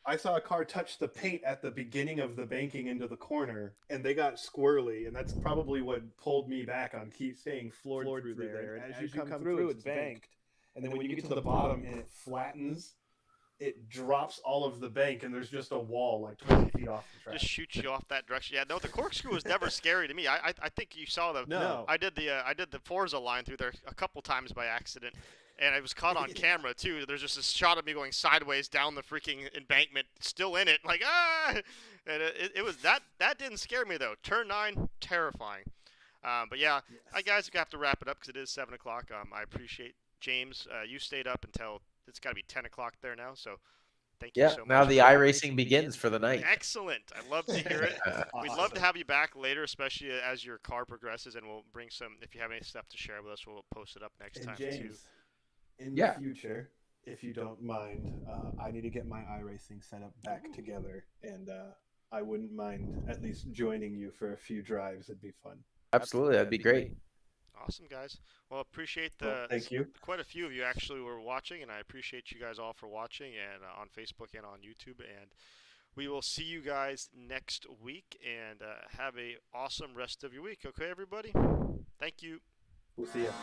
I saw a car touch the paint at the beginning of the banking into the corner, and they got squirrely, and that's probably what pulled me back on keep staying floored through there. And as you come through, it's banked. And then when you get to the bottom and it flattens, it drops all of the bank, and there's just a wall like 20 feet off the track. Just shoots you off that direction. Yeah, no, the corkscrew was never scary to me. I think you saw the. No. I did the Forza line through there a couple times by accident. and it was caught on camera too. There's just a shot of me going sideways down the freaking embankment, still in it, like and it was that didn't scare me though. Turn 9, terrifying. But yeah, guys, we have to wrap it up because it is 7 o'clock. I appreciate James. You stayed up until it's got to be 10 o'clock there now. So thank you so much. Now the iRacing begins for the night. Excellent. I love to hear it. We'd love to have you back later, especially as your car progresses, and we'll bring some. If you have any stuff to share with us, we'll post it up next time James, too. In the future, if you don't mind, I need to get my iRacing setup back together, and I wouldn't mind at least joining you for a few drives. It'd be fun. Absolutely, that'd be great. Awesome, guys. Well, appreciate thank you. Quite a few of you actually were watching, and I appreciate you guys all for watching, and on Facebook and on YouTube. And we will see you guys next week, and have a awesome rest of your week. Okay, everybody? Thank you. We'll see you.